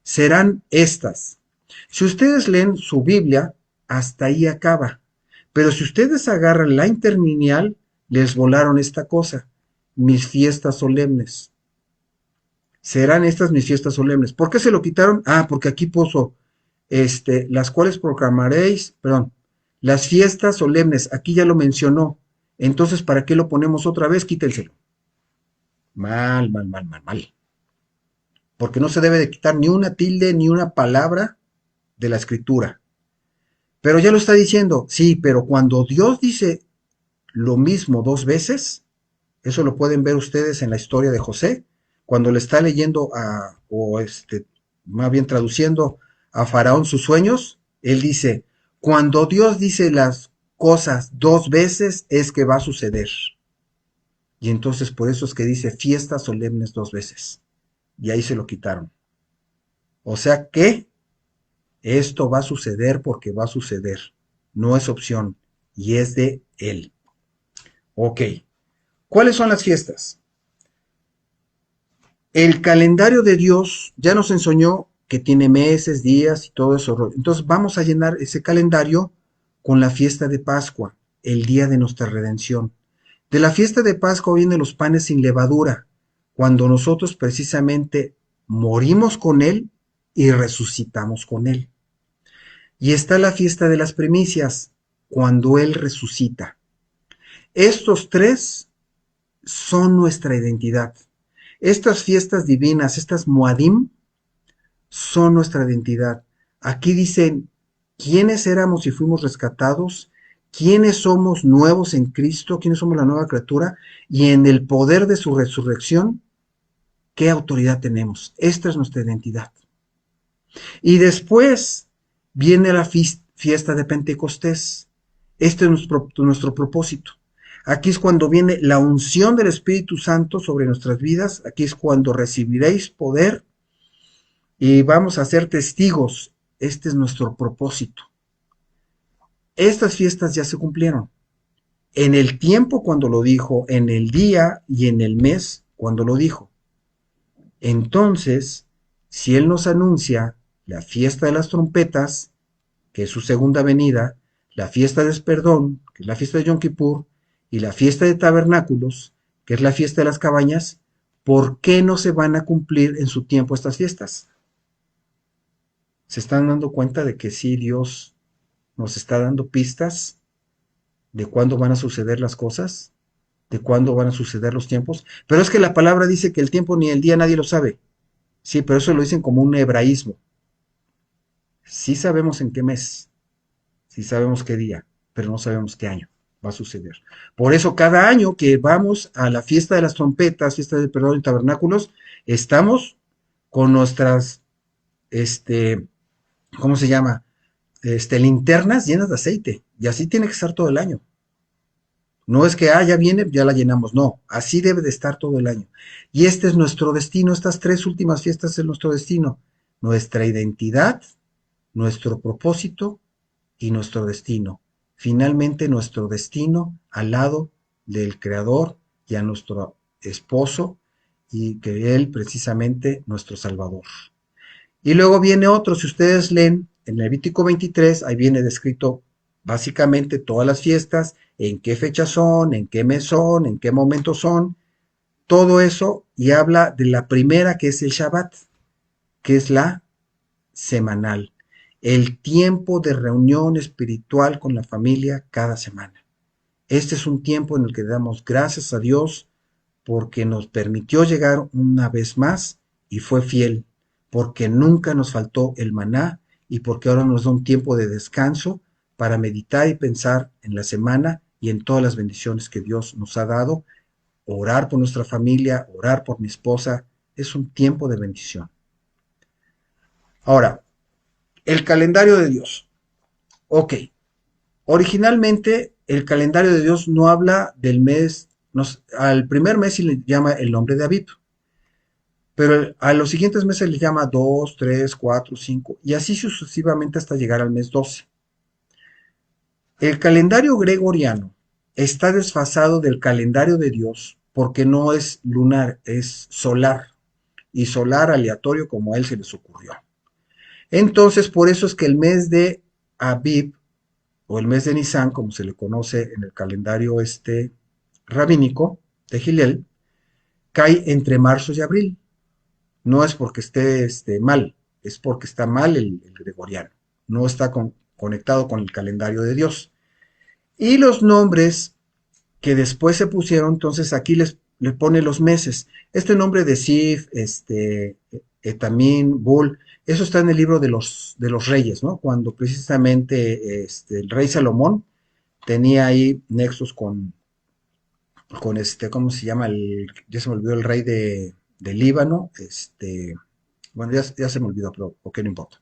serán estas. Si ustedes leen su Biblia, hasta ahí acaba, pero si ustedes agarran la interlineal, les volaron esta cosa, mis fiestas solemnes. Serán estas mis fiestas solemnes. ¿Por qué se lo quitaron? Ah, porque aquí puso, las cuales proclamaréis, perdón, las fiestas solemnes, aquí ya lo mencionó. Entonces, ¿para qué lo ponemos otra vez? Quítenselo. Mal. Porque no se debe de quitar ni una tilde ni una palabra de la escritura. Pero ya lo está diciendo, sí, pero cuando Dios dice lo mismo dos veces, eso lo pueden ver ustedes en la historia de José, cuando le está leyendo más bien traduciendo a Faraón sus sueños, él dice, cuando Dios dice las cosas dos veces es que va a suceder. Y entonces por eso es que dice fiestas solemnes dos veces. Y ahí se lo quitaron. O sea que esto va a suceder porque va a suceder. No es opción. Y es de él. Ok. ¿Cuáles son las fiestas? El calendario de Dios ya nos enseñó que tiene meses, días y todo eso. Entonces vamos a llenar ese calendario con la fiesta de Pascua, el día de nuestra redención. De la fiesta de Pascua vienen los panes sin levadura, cuando nosotros precisamente morimos con Él y resucitamos con Él. Y está la fiesta de las primicias, cuando Él resucita. Estos tres son nuestra identidad. Estas fiestas divinas, estas Moadim, son nuestra identidad. Aquí dicen quiénes éramos y fuimos rescatados, quiénes somos nuevos en Cristo, quiénes somos la nueva criatura, y en el poder de su resurrección, qué autoridad tenemos. Esta es nuestra identidad. Y después viene la fiesta de Pentecostés. Este es nuestro propósito. Aquí es cuando viene la unción del Espíritu Santo sobre nuestras vidas. Aquí es cuando recibiréis poder y vamos a ser testigos. Este es nuestro propósito. Estas fiestas ya se cumplieron. En el tiempo cuando lo dijo, en el día y en el mes cuando lo dijo. Entonces, si Él nos anuncia la fiesta de las trompetas, que es su segunda venida, la fiesta de perdón, que es la fiesta de Yom Kippur, y la fiesta de tabernáculos, que es la fiesta de las cabañas, ¿por qué no se van a cumplir en su tiempo estas fiestas? ¿Se están dando cuenta de que sí Dios nos está dando pistas de cuándo van a suceder las cosas? ¿De cuándo van a suceder los tiempos? Pero es que la palabra dice que el tiempo ni el día nadie lo sabe. Sí, pero eso lo dicen como un hebraísmo. Sí sabemos en qué mes, sí sabemos qué día, pero no sabemos qué año va a suceder. Por eso cada año que vamos a la fiesta de las trompetas, fiesta del perdón y tabernáculos, estamos con nuestras, ¿cómo se llama? Linternas llenas de aceite. Y así tiene que estar todo el año. No es que, ya viene, ya la llenamos. No, así debe de estar todo el año. Y este es nuestro destino. Estas tres últimas fiestas es nuestro destino. Nuestra identidad, nuestro propósito y nuestro destino. Finalmente nuestro destino al lado del Creador y a nuestro esposo y que Él precisamente nuestro Salvador. Y luego viene otro, si ustedes leen en Levítico 23, ahí viene descrito básicamente todas las fiestas, en qué fechas son, en qué mes son, en qué momento son, todo eso, y habla de la primera que es el Shabbat, que es la semanal, el tiempo de reunión espiritual con la familia cada semana. Este es un tiempo en el que damos gracias a Dios porque nos permitió llegar una vez más y fue fiel, porque nunca nos faltó el maná y porque ahora nos da un tiempo de descanso para meditar y pensar en la semana y en todas las bendiciones que Dios nos ha dado, orar por nuestra familia, orar por mi esposa, es un tiempo de bendición. Ahora, el calendario de Dios. Ok, originalmente el calendario de Dios no habla del mes, al primer mes se le llama el nombre de Abib, pero a los siguientes meses le llama 2, 3, 4, 5 y así sucesivamente hasta llegar al mes 12. El calendario gregoriano está desfasado del calendario de Dios porque no es lunar, es solar y solar aleatorio como a él se les ocurrió. Entonces, por eso es que el mes de Abib o el mes de Nisan, como se le conoce en el calendario rabínico de Hillel, cae entre marzo y abril. No es porque esté mal, es porque está mal el gregoriano, no está conectado con el calendario de Dios. Y los nombres que después se pusieron, entonces aquí le pone los meses. Este nombre de Sif, Etamín, Bul, eso está en el libro de los reyes, ¿no? Cuando precisamente el rey Salomón tenía ahí nexos con ¿cómo se llama? Ya se me olvidó el rey de Líbano, bueno, ya se me olvidó, pero ok, no importa.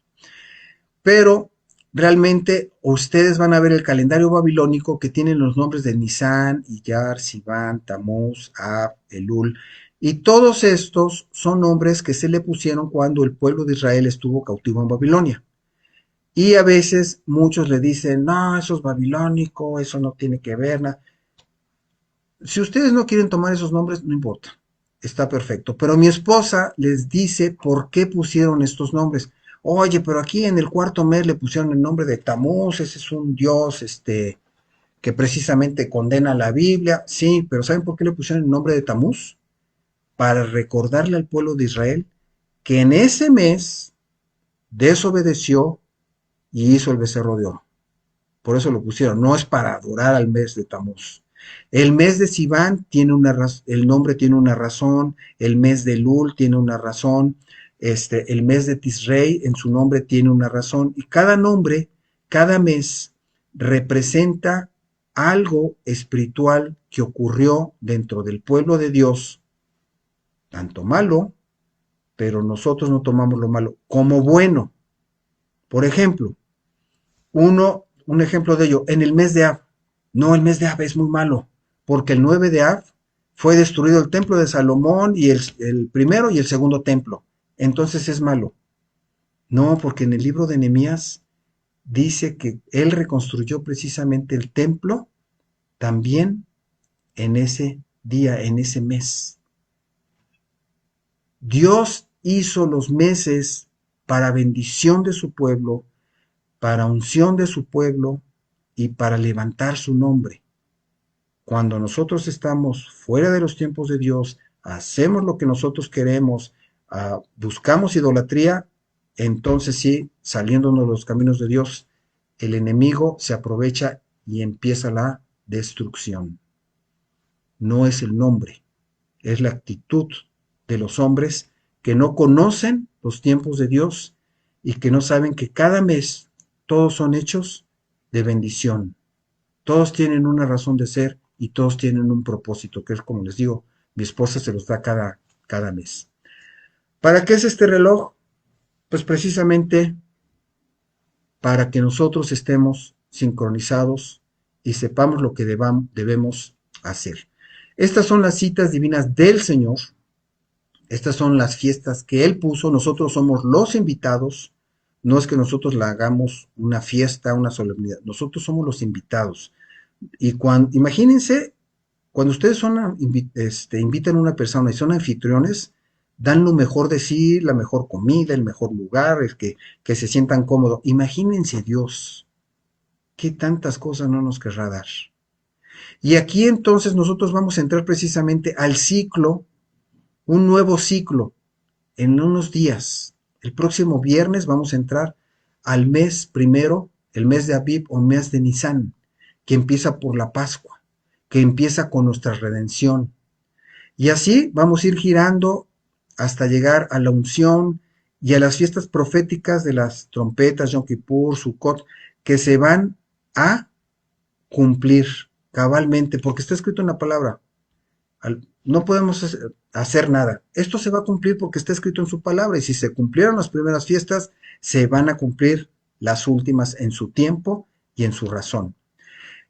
Pero realmente ustedes van a ver el calendario babilónico que tiene los nombres de Nisan, Iyar, Sivan, Tamuz, Ab, Elul, y todos estos son nombres que se le pusieron cuando el pueblo de Israel estuvo cautivo en Babilonia. Y a veces muchos le dicen, no, eso es babilónico, eso no tiene que ver nada. Si ustedes no quieren tomar esos nombres, no importa. está perfecto. Pero mi esposa les dice por qué pusieron estos nombres. Oye, pero aquí en el cuarto mes le pusieron el nombre de Tamuz, ese es un dios, que precisamente condena la Biblia. Sí, pero ¿saben por qué le pusieron el nombre de Tamuz? Para recordarle al pueblo de Israel que en ese mes desobedeció y hizo el becerro de oro. Por eso lo pusieron, no es para adorar al mes de Tamuz. El mes de Sivan tiene el nombre tiene una razón, el mes de Lul tiene una razón, el mes de Tisrei en su nombre tiene una razón, y cada nombre, cada mes representa algo espiritual que ocurrió dentro del pueblo de Dios, tanto malo, pero nosotros no tomamos lo malo como bueno. Por ejemplo, un ejemplo de ello, en el mes de Av. No, el mes de Av es muy malo, porque el 9 de Av fue destruido el templo de Salomón y el primero y el segundo templo. Entonces es malo. No, porque en el libro de Nehemías dice que él reconstruyó precisamente el templo también en ese día, en ese mes. Dios hizo los meses para bendición de su pueblo, para unción de su pueblo y para levantar su nombre. Cuando nosotros estamos fuera de los tiempos de Dios, hacemos lo que nosotros queremos, buscamos idolatría, entonces sí, saliéndonos de los caminos de Dios, el enemigo se aprovecha y empieza la destrucción. No es el nombre, es la actitud de los hombres que no conocen los tiempos de Dios y que no saben que cada mes todos son hechos de bendición. Todos tienen una razón de ser y todos tienen un propósito, que es como les digo, mi esposa se los da cada mes. ¿Para qué es este reloj? Pues precisamente para que nosotros estemos sincronizados y sepamos lo que debemos hacer. Estas son las citas divinas del Señor. Estas son las fiestas que Él puso. Nosotros somos los invitados. No es que nosotros la hagamos una fiesta, una solemnidad. Nosotros somos los invitados. Y imagínense, cuando ustedes invitan a una persona y son anfitriones, dan lo mejor de sí, la mejor comida, el mejor lugar, que se sientan cómodos. Imagínense Dios, qué tantas cosas no nos querrá dar. Y aquí entonces nosotros vamos a entrar precisamente al ciclo, un nuevo ciclo, en unos días. El próximo viernes vamos a entrar al mes primero, el mes de Abib o mes de Nisan, que empieza por la Pascua, que empieza con nuestra redención. Y así vamos a ir girando hasta llegar a la unción y a las fiestas proféticas de las trompetas, Yom Kippur, Sukkot, que se van a cumplir cabalmente, porque está escrito en la palabra. No podemos hacer nada. Esto se va a cumplir porque está escrito en su palabra, y si se cumplieron las primeras fiestas, se van a cumplir las últimas en su tiempo y en su razón.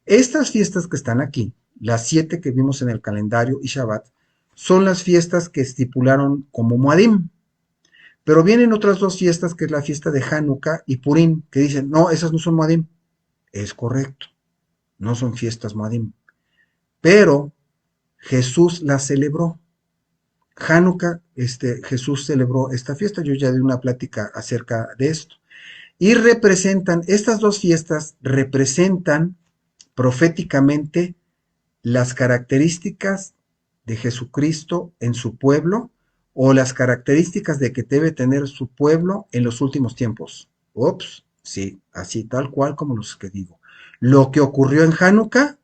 Estas fiestas que están aquí, las 7 que vimos en el calendario y Shabbat, son las fiestas que estipularon como Moadim. Pero vienen otras 2 fiestas, que es la fiesta de Hanukkah y Purim, que dicen, no, esas no son Moadim. Es correcto, no son fiestas Moadim. Pero Jesús las celebró. Hanukkah, Jesús celebró esta fiesta. Yo ya di una plática acerca de esto. Y estas 2 fiestas representan proféticamente las características de Jesucristo en su pueblo, o las características de que debe tener su pueblo en los últimos tiempos. Ups, sí, así tal cual como los que digo. Lo que ocurrió en Hanukkah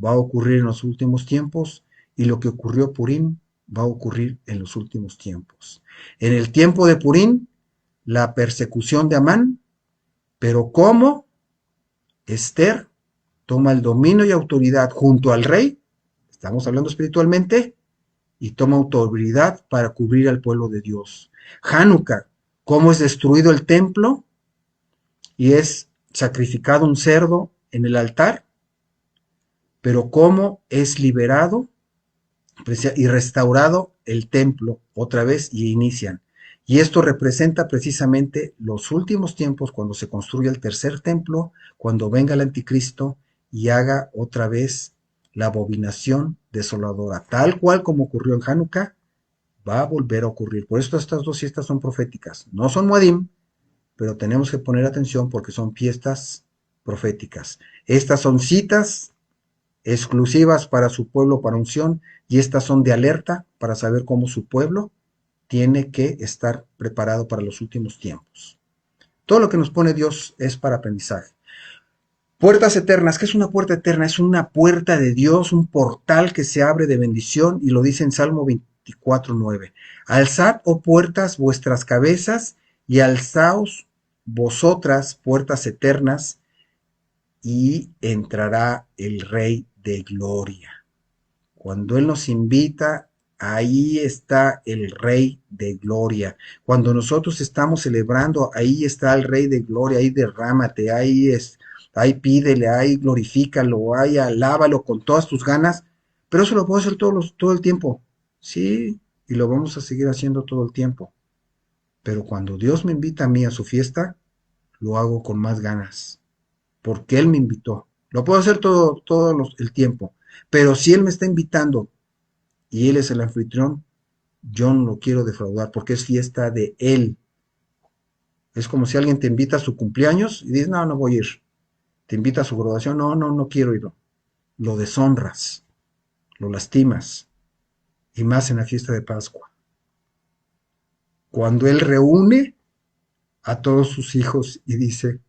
va a ocurrir en los últimos tiempos, y lo que ocurrió Purim va a ocurrir en los últimos tiempos. En el tiempo de Purim, la persecución de Amán, pero cómo Esther toma el dominio y autoridad junto al rey, estamos hablando espiritualmente, y toma autoridad para cubrir al pueblo de Dios. Hanukkah, cómo es destruido el templo y es sacrificado un cerdo en el altar, pero cómo es liberado y restaurado el templo otra vez y inician. Y esto representa precisamente los últimos tiempos, cuando se construye el tercer templo, cuando venga el anticristo y haga otra vez la abominación desoladora, tal cual como ocurrió en Hanukkah, va a volver a ocurrir. Por eso estas dos fiestas son proféticas. No son Moadim, pero tenemos que poner atención porque son fiestas proféticas. Estas son citas exclusivas para su pueblo para unción y estas son de alerta para saber cómo su pueblo tiene que estar preparado para los últimos tiempos. Todo lo que nos pone Dios es para aprendizaje. Puertas eternas. ¿Qué es una puerta eterna? Es una puerta de Dios, un portal que se abre de bendición y lo dice en Salmo 24:9. Alzad, oh puertas, vuestras cabezas y alzaos vosotras, puertas eternas, y entrará el Rey de Gloria. Cuando Él nos invita, ahí está el Rey de Gloria. Cuando nosotros estamos celebrando, ahí está el Rey de Gloria, ahí derrámate, ahí pídele, ahí glorifícalo, ahí alábalo con todas tus ganas, pero eso lo puedo hacer todo el tiempo, sí, y lo vamos a seguir haciendo todo el tiempo. Pero cuando Dios me invita a mí a su fiesta, lo hago con más ganas, porque Él me invitó. Lo puedo hacer todo el tiempo, pero si Él me está invitando y Él es el anfitrión, yo no lo quiero defraudar porque es fiesta de Él. Es como si alguien te invita a su cumpleaños y dices, no, no voy a ir. Te invita a su graduación, no, no, no quiero ir. Lo deshonras, lo lastimas, y más en la fiesta de Pascua. Cuando Él reúne a todos sus hijos y dice,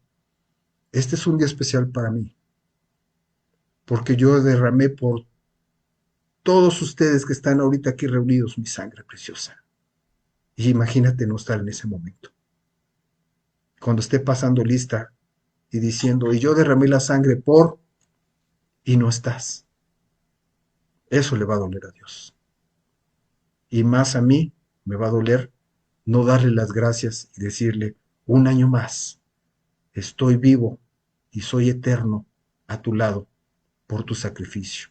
este es un día especial para mí, porque yo derramé por todos ustedes que están ahorita aquí reunidos mi sangre preciosa. Y imagínate no estar en ese momento. Cuando esté pasando lista y diciendo, y yo derramé la sangre por, y no estás. Eso le va a doler a Dios. Y más a mí me va a doler no darle las gracias y decirle, un año más, estoy vivo y soy eterno a tu lado por tu sacrificio.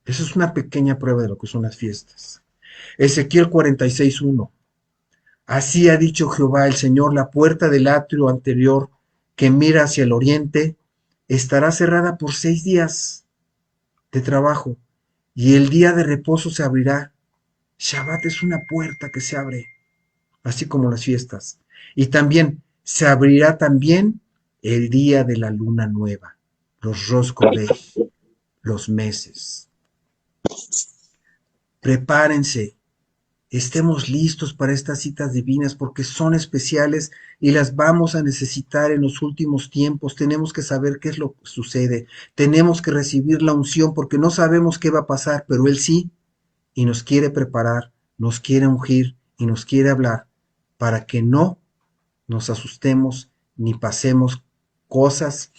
Esa es una pequeña prueba de lo que son las fiestas. Ezequiel 46:1. Así ha dicho Jehová el Señor, la puerta del atrio anterior que mira hacia el oriente estará cerrada por 6 días de trabajo y el día de reposo se abrirá. Shabbat es una puerta que se abre, así como las fiestas. Y también se abrirá también el día de la luna nueva, los Rosh Kodesh, los meses. Prepárense. Estemos listos para estas citas divinas porque son especiales y las vamos a necesitar en los últimos tiempos. Tenemos que saber qué es lo que sucede. Tenemos que recibir la unción porque no sabemos qué va a pasar, pero Él sí, y nos quiere preparar, nos quiere ungir y nos quiere hablar para que no nos asustemos ni pasemos cosas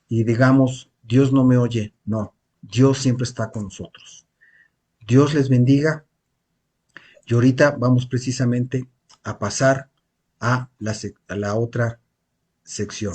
y digamos, Dios no me oye. No, Dios siempre está con nosotros. Dios les bendiga. Y ahorita vamos precisamente a pasar a la otra sección.